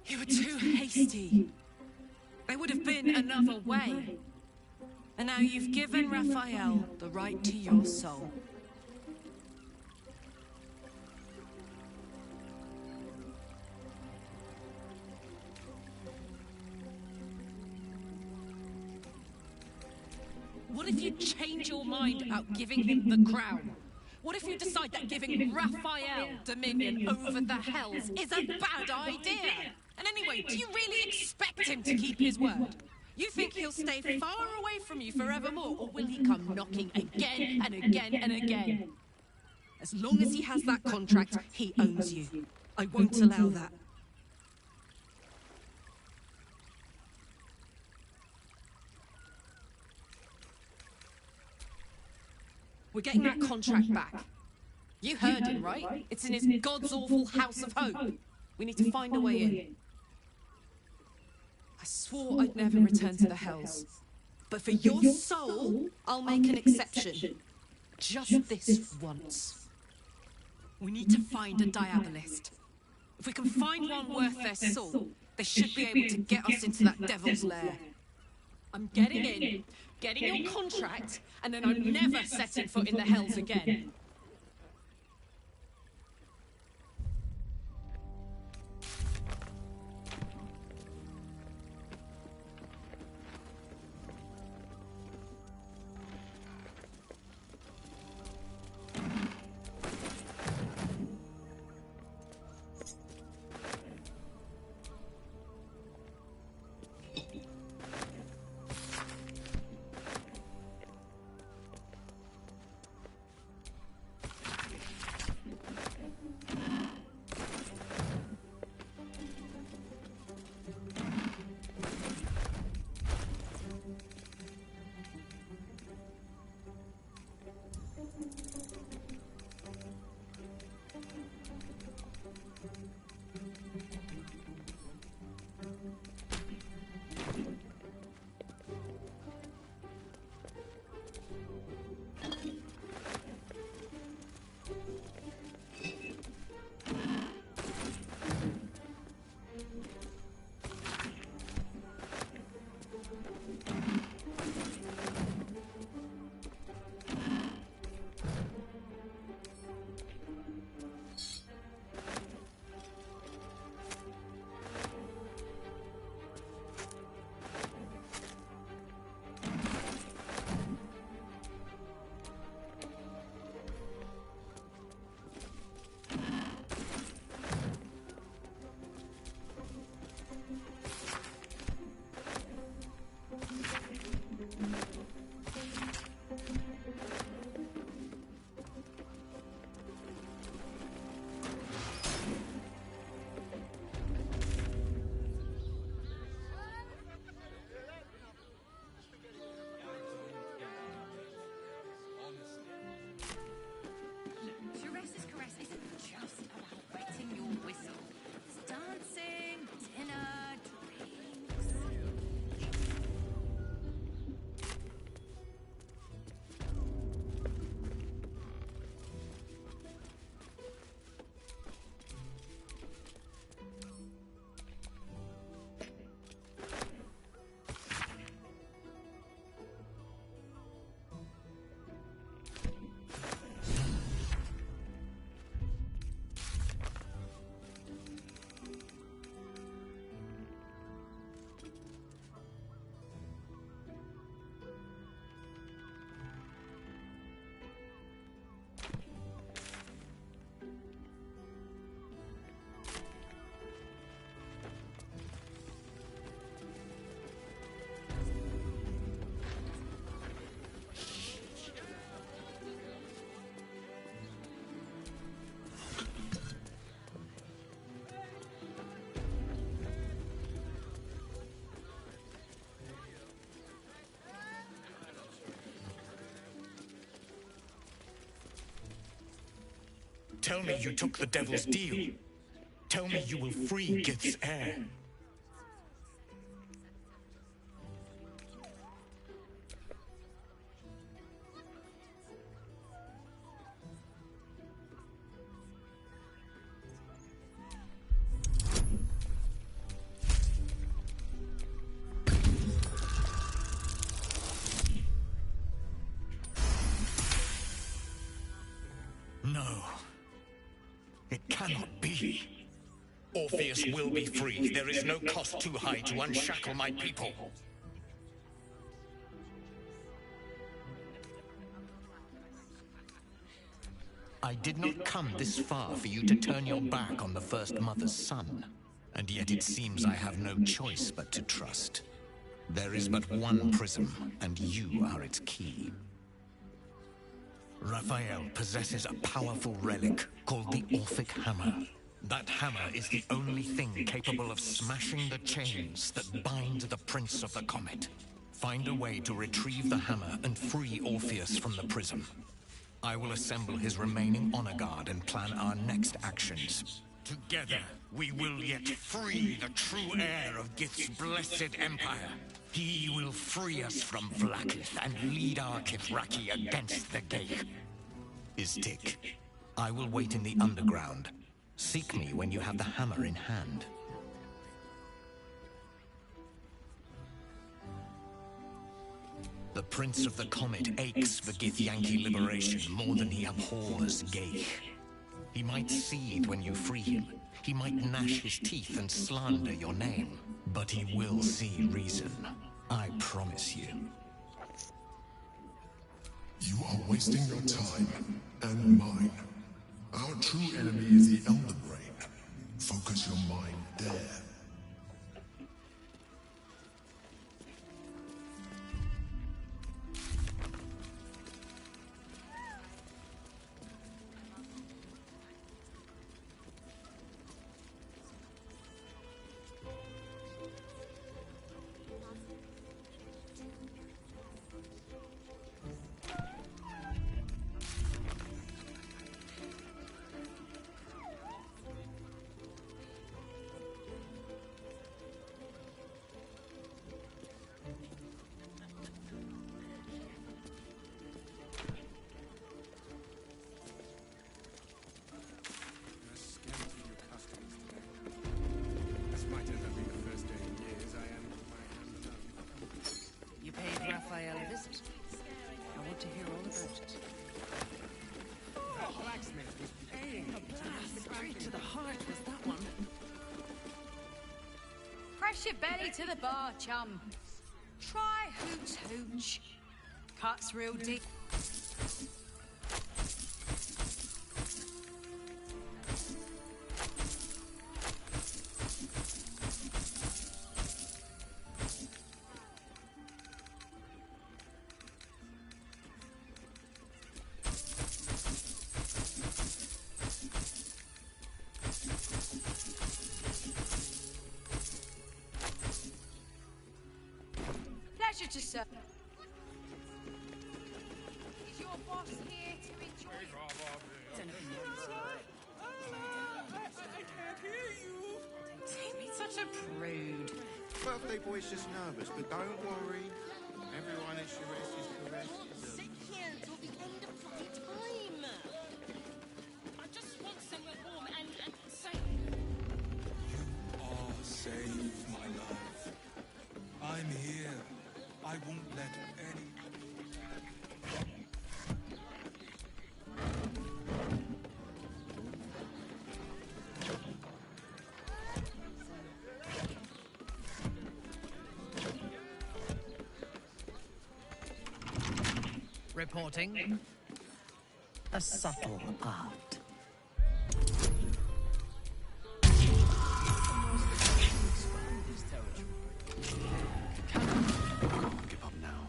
You were too hasty. There would have been another way. And now you've given Raphael the right to your soul. What if you change your mind about giving him the crown? What if you decide that giving Raphael dominion over the Hells is a bad idea? And anyway, do you really expect him to keep his word? You think he'll stay far away from you forevermore, or will he come knocking again and again and again? As long as he has that contract, he owns you. I won't allow that. We're getting that contract back. You heard him, right? It's in his god's-awful House of Hope. We need to find a way in. I swore I'd never return to the Hells. But for your soul, I'll make an exception. Just this once. We need to find a Diabolist. If we can find one worth their salt, they should be able to get us into that devil's lair. I'm getting in, getting your contract, and then I'm never setting foot in the Hells again. Tell me you took the devil's deal. Tell me you will free Gith's heir. No. It cannot be. Orpheus will be free. There is no cost too high to unshackle my people. I did not come this far for you to turn your back on the First Mother's son. And yet it seems I have no choice but to trust. There is but one prism, and you are its key. Raphael possesses a powerful relic called the Orphic Hammer. That hammer is the only thing capable of smashing the chains that bind the Prince of the Comet. Find a way to retrieve the hammer and free Orpheus from the prism. I will assemble his remaining honor guard and plan our next actions. Together, we will yet free the true heir of Gith's blessed empire. He will free us from Vlaakith and lead our Kithraki against the Geich. Istik, I will wait in the underground. Seek me when you have the hammer in hand. The Prince of the Comet aches for Githyanki liberation more than he abhors Geich. He might seethe when you free him. He might gnash his teeth and slander your name. But he will see reason. I promise you. You are wasting your time and mine. Our true enemy is the Elder Brain. Focus your mind there. You paid Raphael a visit. I want to hear all about it. That blacksmith was paying. Straight to the heart was that one. Press your belly to the bar, chum. Try hooch hooch. Cuts real deep. Pleasure to serve. Is your boss here to enjoy? Such a prude. Birthday boy's just nervous, but don't worry. Everyone at Shire's caress. Sit here until the end of bloody time. I just want somewhere warm and safe. are safe, my love. I'm here. I won't let any... Reporting. A subtle art. Can't give up now.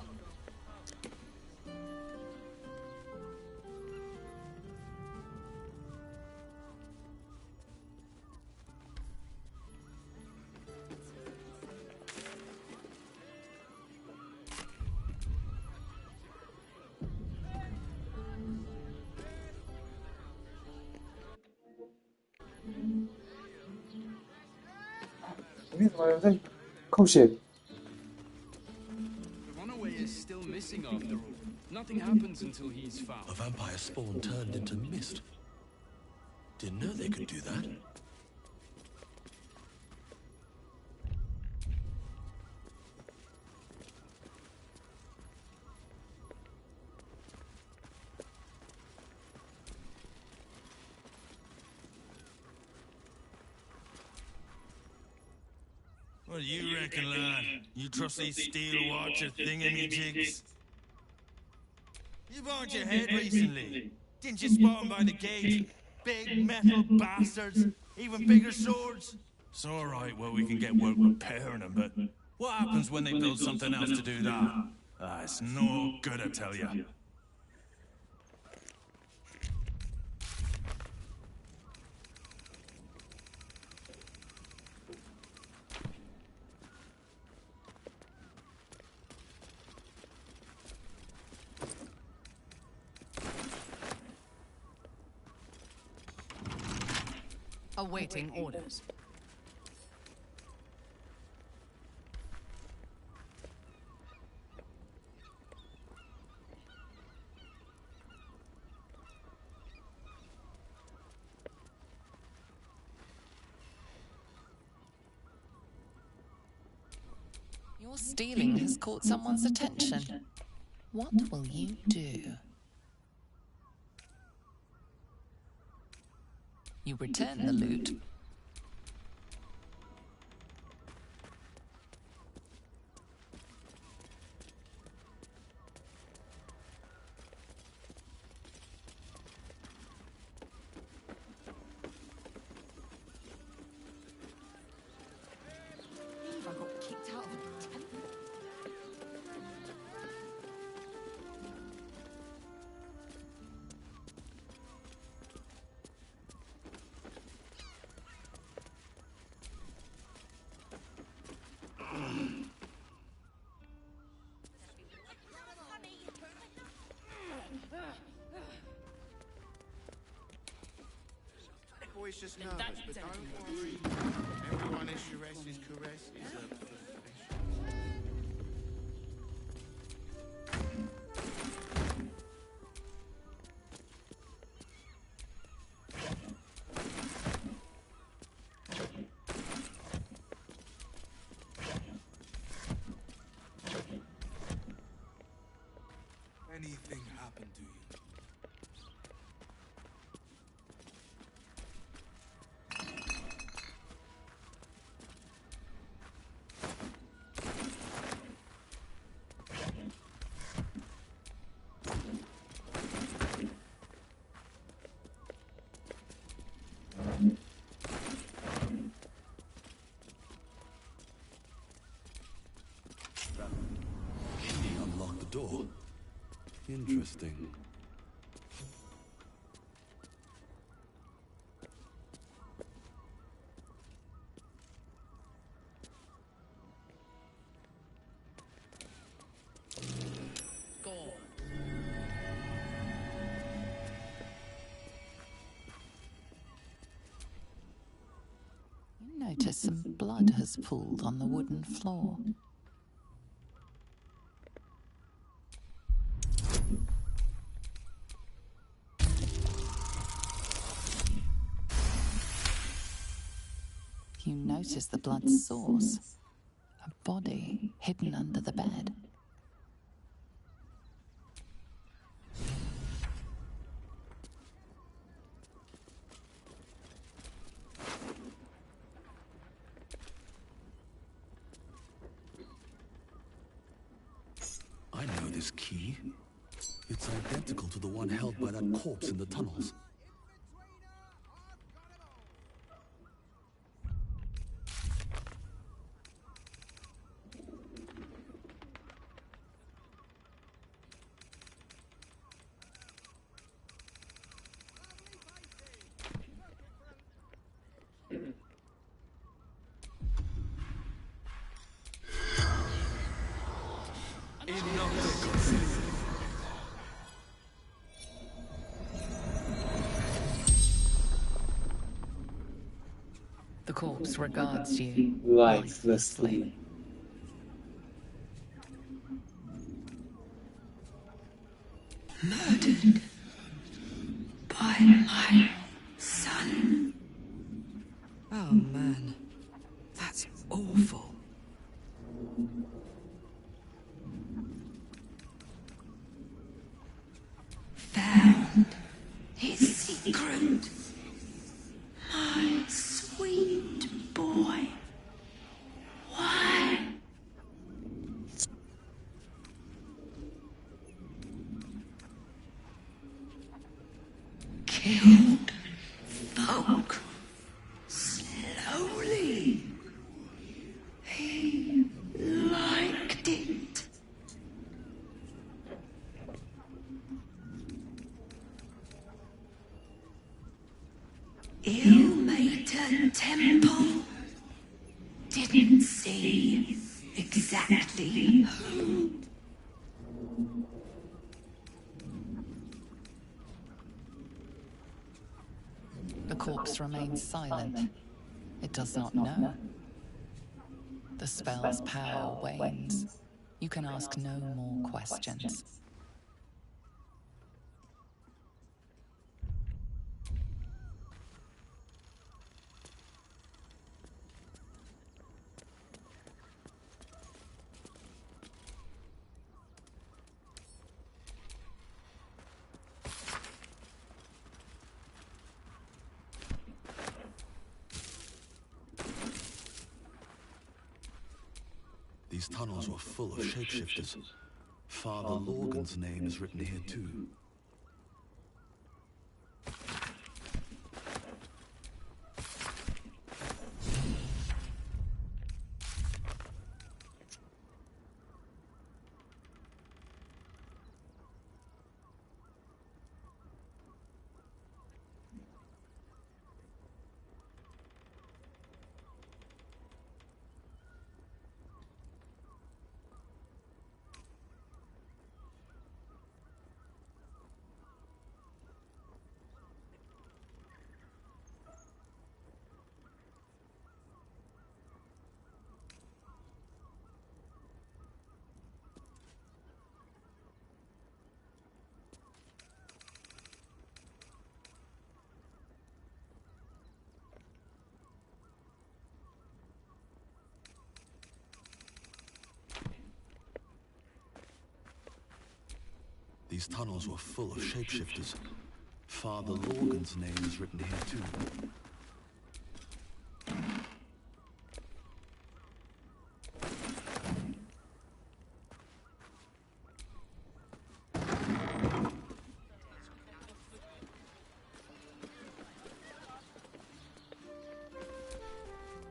里面怎么有人在扣血？ The runaway is still missing after all. Nothing happens until he's found. A vampire spawn turned into mist. Didn't know they could do that. What do you reckon, lad? You trust these steel watcher thingamajigs? You burned your head recently. Didn't you spot them by the gate? Big metal bastards. Even bigger swords. It's alright, well, we can get work repairing them, but what happens when they build something else to do that? Ah, it's no good, I tell you. Awaiting orders. Your stealing has caught someone's attention. What will you do? You return the loot. I got kicked out of a temple. Boy's just nervous, but don't worry. Everyone is Cheres's caress is a Anything happened to you? He unlocked the door. Interesting. You notice some blood has pooled on the wooden floor. You notice the blood's source, a body hidden under the bed. I know this key. It's identical to the one held by that corpse in the tunnels. The corpse regards you lifelessly. Murdered by my son. Oh man, that's awful. Found his secret. My sweet boy. Why? Killed folk slowly. He liked it. Ilmater Temple. Didn't see exactly who. The corpse remains silent. It does not know. The spell's power wanes. You can ask no more questions. These tunnels were full of shapeshifters. Father Lorgan's name is written here too. These tunnels were full of shapeshifters. Father Lorgan's name is written here too.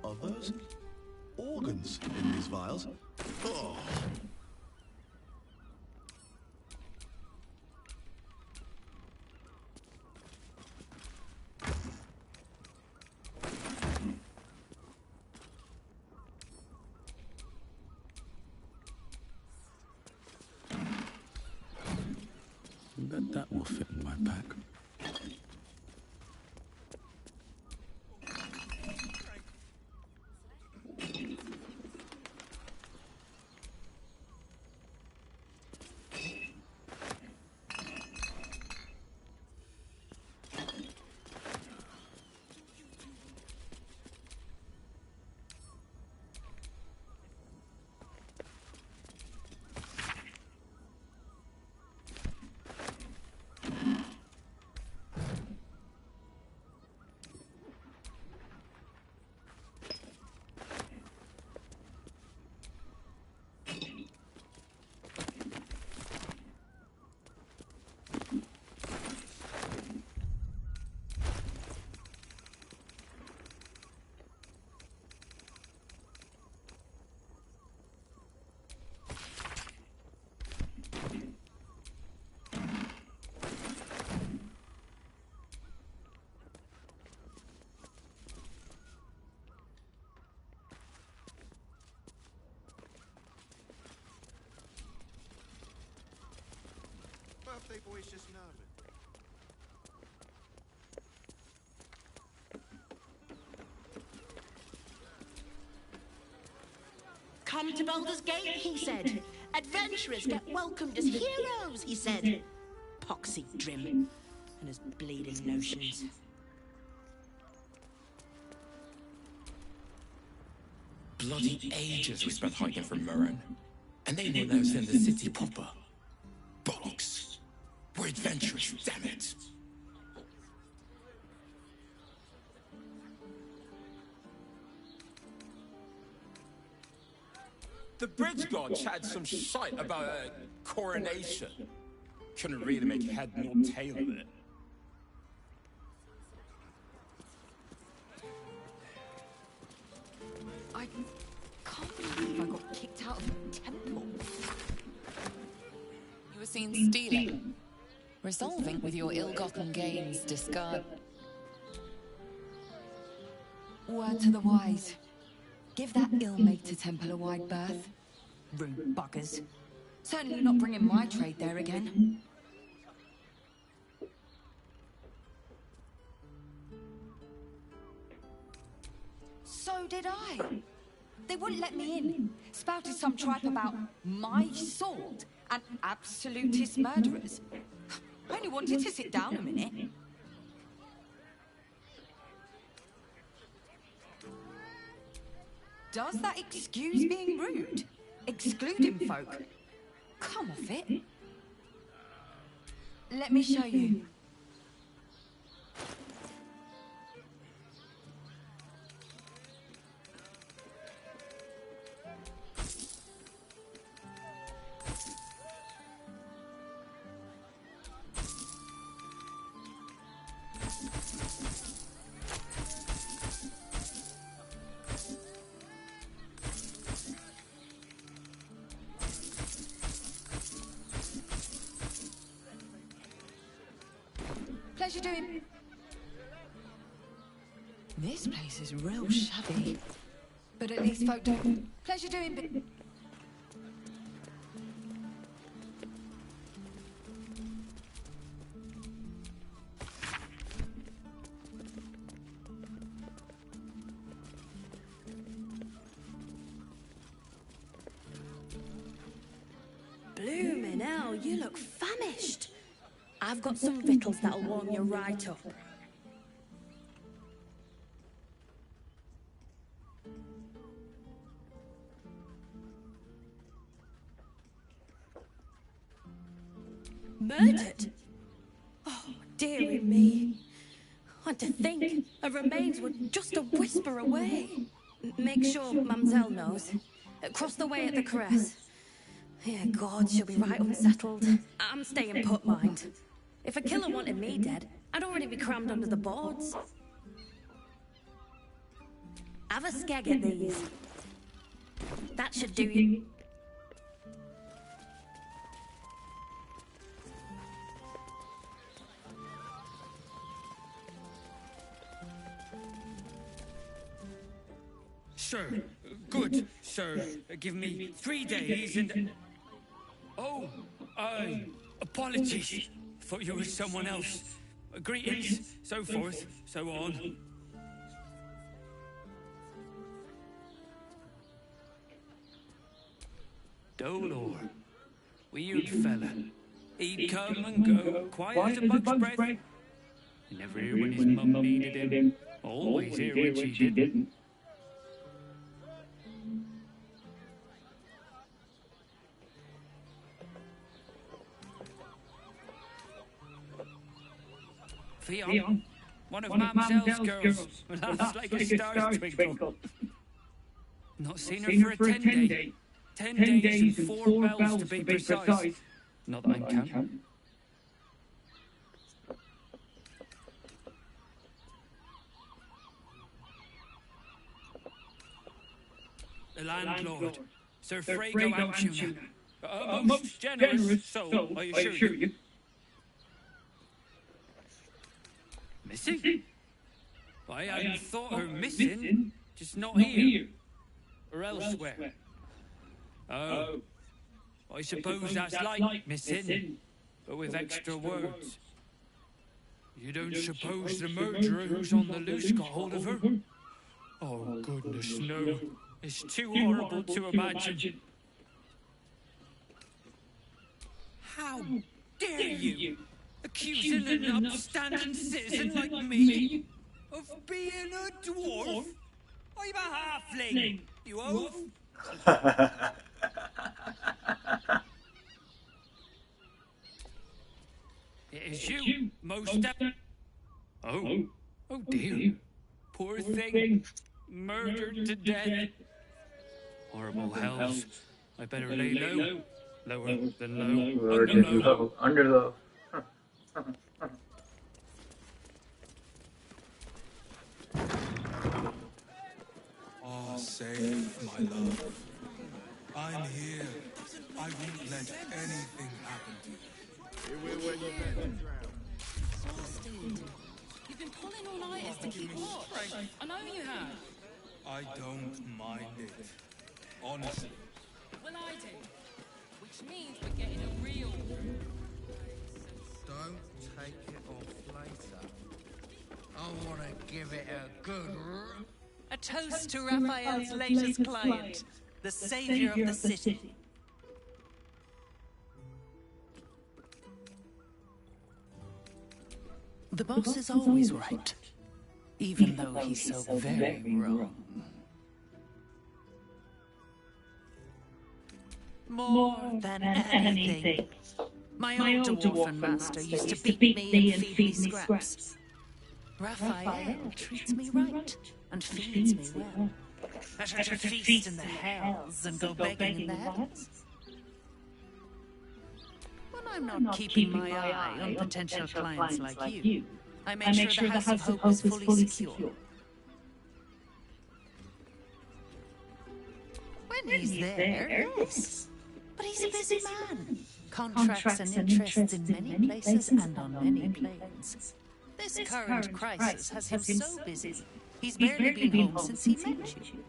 Are those organs in these vials? Oh. Bet that will fit in my pack. Birthday boy's just nervous. come to Baldur's Gate, he said. Adventurers get welcomed as heroes, he said. Poxy Drim and his bleeding notions. Bloody ages we spent hiding from Mandarin. And they won't let us in the city proper. Bollocks. We're adventurers, damn it. The bridge god chatted some shite about a coronation. Couldn't really make head nor tail of it. I can't believe I got kicked out of the temple. You were seen stealing. Resolving with your ill-gotten gains, discard. Word to the wise. Give that ill-mated temple a wide berth. Rude buggers. Certainly not bringing my trade there again. So did I. They wouldn't let me in. Spouted some tripe about my sword and absolutist murderers. I only wanted to sit down a minute. Does that excuse being rude? Excluding folk? Come off it. Let me show you. Pleasure doing. This place is real shabby. But at least folk don't. Pleasure doing, but. Bloomin' hell, you look famished. I've got some victuals that'll warm you right up. Murdered? Oh, dearie me. And to think her remains were just a whisper away. Make sure Mamselle knows. Across the way at the caress. Yeah, God, she'll be right unsettled. I'm staying put, mind. If a killer wanted me dead, I'd already be crammed under the boards. Have a skeg at these. That should do you. Sir, good, sir. Give me 3 days and... Oh, apologies. Thought you were someone else. Greetings, so forth, so on. Dolor, weird fella. He'd come and go, quiet as a bug's breath. Never here when his mum needed him. Always here when she didn't. Fion, one of Mamselle's girls, laughs like a star's twinkle. Not seen her for a 10-day. 10 days and 4 bells to be precise. Not that I'm counting. The landlord, Sir Frago Antuna. A most generous soul, I assure you. Missing? I hadn't thought her missing, just not here. Or elsewhere. Oh. I suppose that's like missing, but with extra words. You don't suppose the murderer who's on the loose got hold of her? Oh, goodness, no. It's too horrible to imagine. How dare you accusing an upstanding citizen like me of being a dwarf? I'm a halfling, you oaf! It is you, most Oh dear. Poor thing. Murdered to death. Horrible hells. I better lay low. Lower than low. Under low. Under low. Oh, save my love. I'm here. I won't let anything happen to you. Exhausted. You've been pulling all-nighters to keep watch. I know you have. I don't mind it. Honestly. Well, I do. Which means we're getting a real... Don't take it off later. I want to give it a good... A toast to Raphael's latest client, the savior of the city. The boss is always right, even though he's so very wrong. More than anything, my old dwarfen master used to beat me and feed me scraps. Raphael treats me right and feeds me well. Better to feast in the hells than go begging in the heavens. When I'm not keeping my eye on potential clients like you, I make sure the House of Hope is fully secure. When he's there, yes. But he's a busy man. Contracts and interests in many places and on many planes. This current crisis has him so busy, he's barely been home since he met you.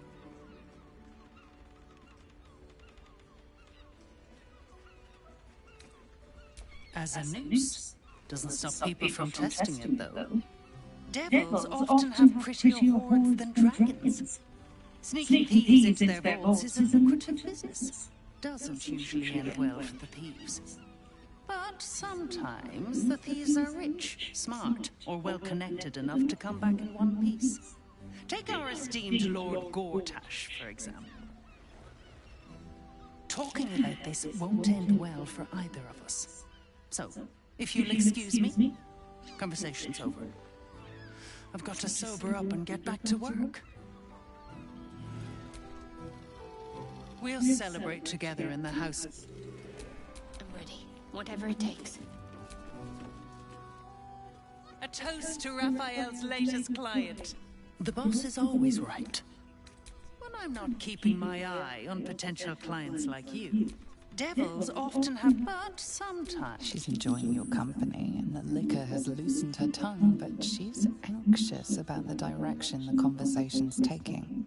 As a noose, doesn't stop people from testing it, though. Devils often have prettier hordes than dragons. Sneaking thieves into their vaults is a lucrative business. Doesn't usually end well for the thieves. But sometimes the thieves are rich, smart, or well-connected enough to come back in one piece. Take our esteemed Lord Gortash, for example. Talking about this won't end well for either of us. So, if you'll excuse me, conversation's over. I've got to sober up and get back to work. We'll celebrate together in the house. I'm ready. Whatever it takes. A toast to Raphael's latest client. The boss is always right. When I'm not keeping my eye on potential clients like you, devils often have, but sometimes... She's enjoying your company, and the liquor has loosened her tongue, but she's anxious about the direction the conversation's taking.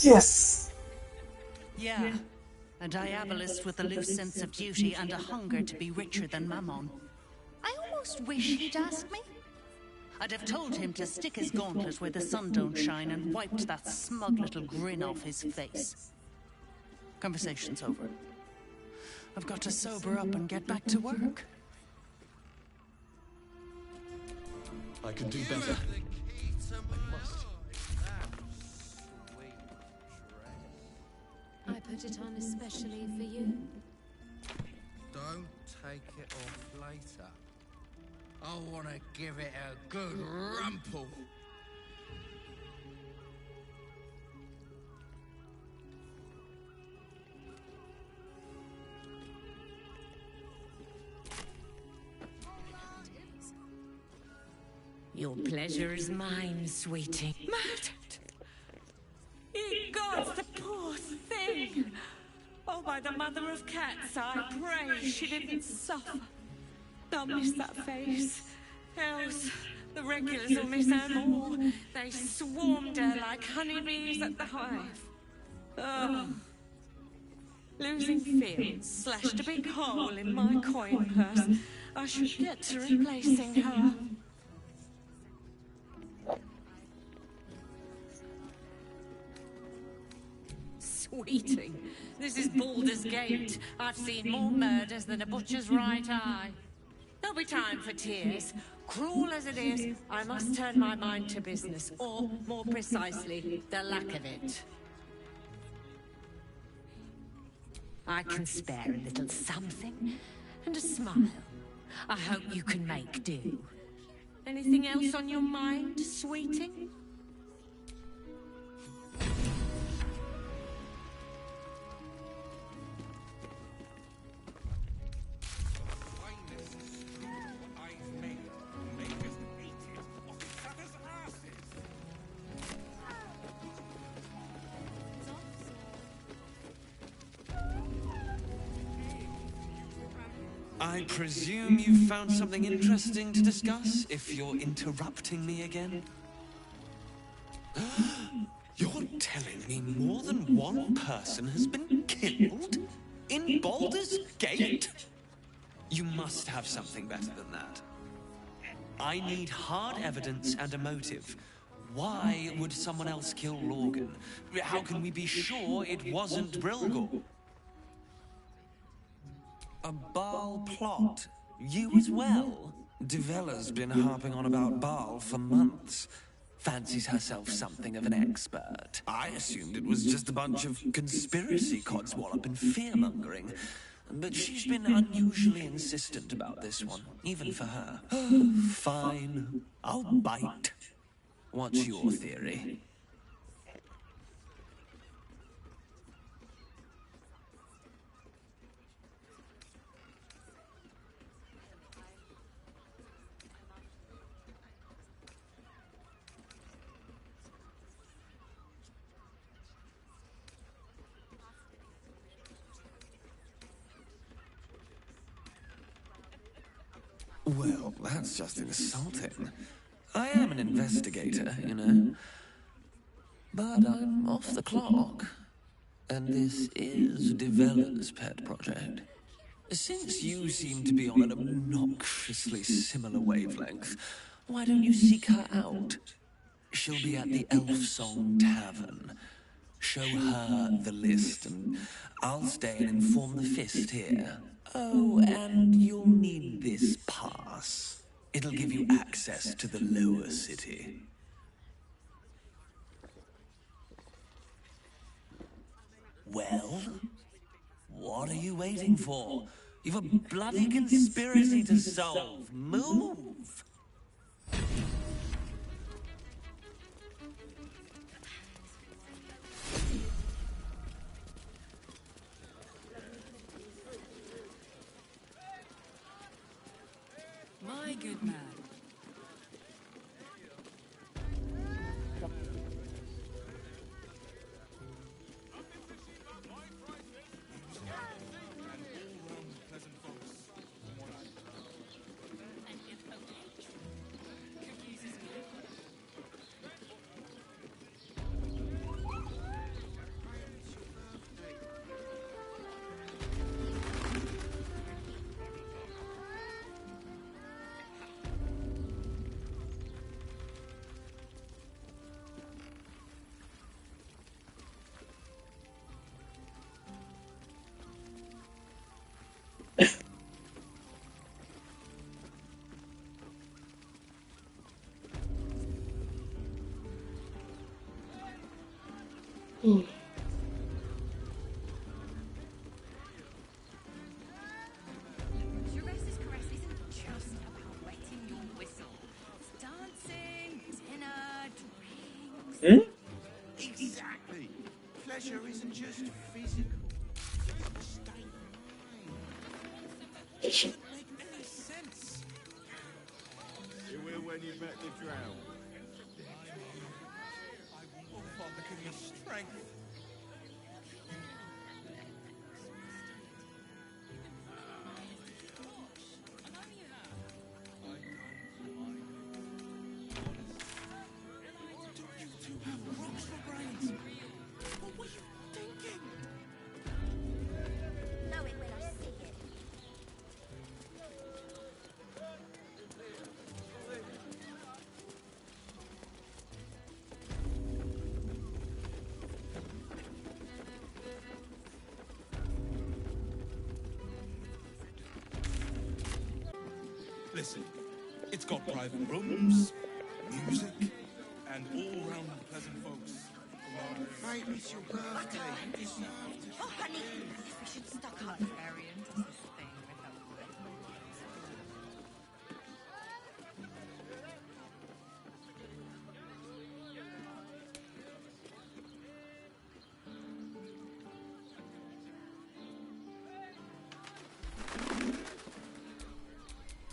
Yes! Yeah, a diabolist with a loose sense of duty and a hunger to be richer than Mammon. I almost wish he'd asked me. I'd have told him to stick his gauntlet where the sun don't shine and wiped that smug little grin off his face. Conversation's over. I've got to sober up and get back to work. I can do better. I must. I put it on especially for you. Don't take it off later. I want to give it a good rumple. Your pleasure is mine, sweetie. Murdered! Ye gods, the poor thing! Oh, by the mother of cats, I pray she didn't suffer. Don't miss that face. Else, the regulars will miss her more. They swarmed her like honeybees at the hive. Oh. Losing Fields slashed a big hole in my coin purse. I should get to replacing her. Sweeting, this is Baldur's Gate. I've seen more murders than a butcher's right eye. There'll be time for tears. Cruel as it is, I must turn my mind to business, or, more precisely, the lack of it. I can spare a little something, and a smile. I hope you can make do. Anything else on your mind, sweeting? I presume you found something interesting to discuss, if you're interrupting me again? You're telling me more than one person has been killed? In Baldur's Gate? You must have something better than that. I need hard evidence and a motive. Why would someone else kill Lorgan? How can we be sure it wasn't Brilgor? A Baal plot? You as well? Devella's been harping on about Baal for months. Fancies herself something of an expert. I assumed it was just a bunch of conspiracy codswallop and fear-mongering. But she's been unusually insistent about this one, even for her. Fine, I'll bite. What's your theory? Well, that's just insulting. I am an investigator, you know. But I'm off the clock. And this is Devella's pet project. Since you seem to be on an obnoxiously similar wavelength, why don't you seek her out? She'll be at the Elf Song Tavern. Show her the list, and I'll stay and inform the Fist here. Oh, and you'll need this pass. It'll give you access to the lower city. Well, what are you waiting for? You've a bloody conspiracy to solve. Move! My good man. Teresa's caress isn't just about wetting your whistle. It's dancing, dinner, drinks. Exactly. Pleasure isn't just physical. It's a state of mind. Doesn't make any sense. You will when you better drown. Oh, Father, give me strength. Know it when I see it. Listen, it's got private rooms, music, and all-round pleasant folks. Mate, it's your birthday. You deserve it. Oh, honey, if we should stock up.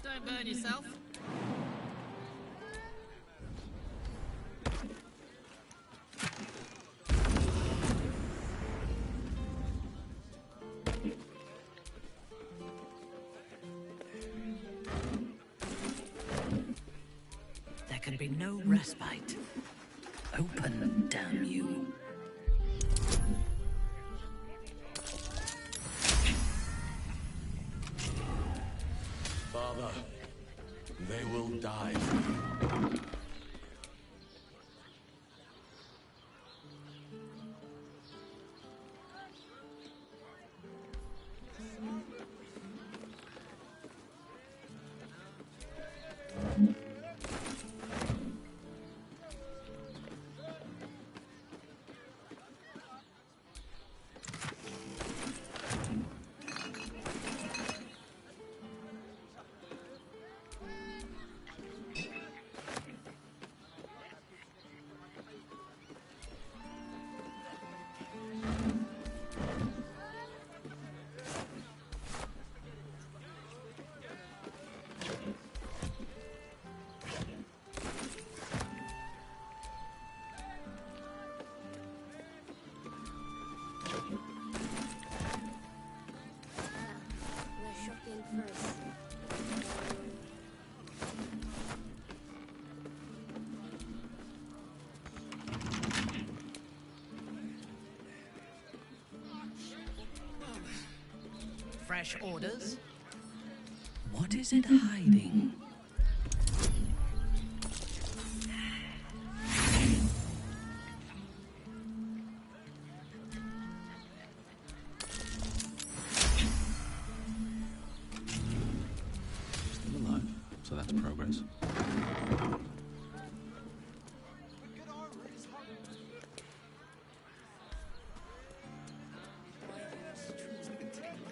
Don't burn yourself. There can be no respite. Open, damn you. Father, they will die for you. We're shopping first. Fresh orders? What is it hiding? Still alive, so that's progress.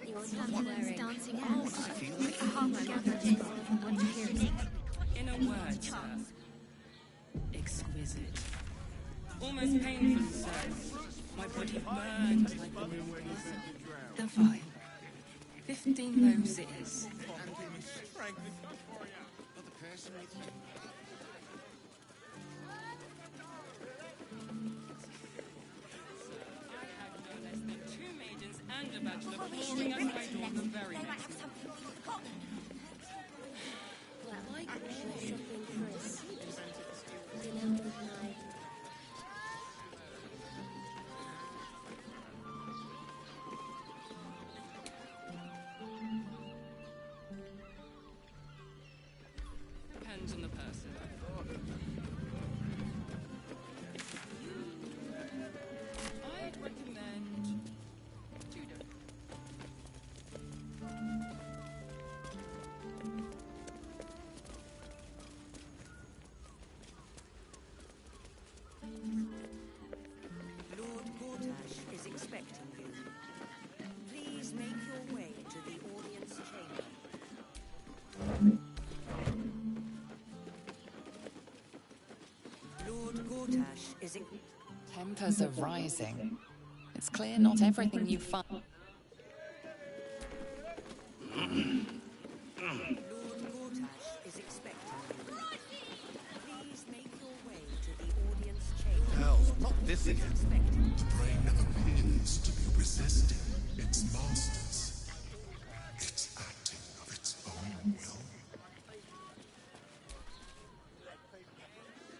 Your Taliban's dancing ants. A half gathered this. Want to hear it? In a word, sir. Exquisite. Almost painful, sir. My body burns like a divine. 15 roses. Two maidens and a bachelor pushing us my door the very next morning. Well, we're shopping first. Dinner with my... Depends on the person. I'd recommend Tudor. Lord Gortash is expecting you. Please make your way to the audience chamber. Lord Gortash is in... Tempers are rising. It's clear not everything you find. Lord Gortash is expecting you. this again. The brain appears to be resisting its masters. It's acting of its own will.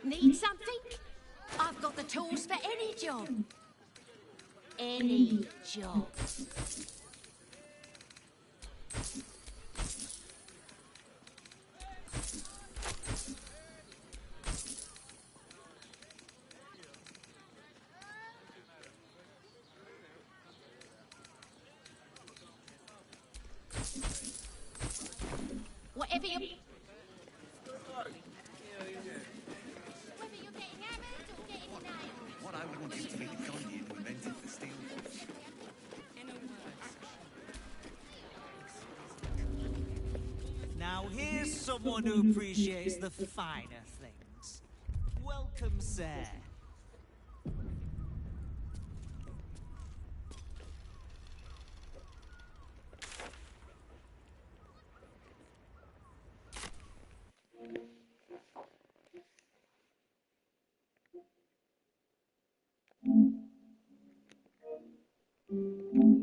Need something? I've got the tools for any job. Any job. Whatever you... What I wouldn't give to be the guy who invented the steel watch. Now here's someone who appreciates the finer things. Welcome, sir.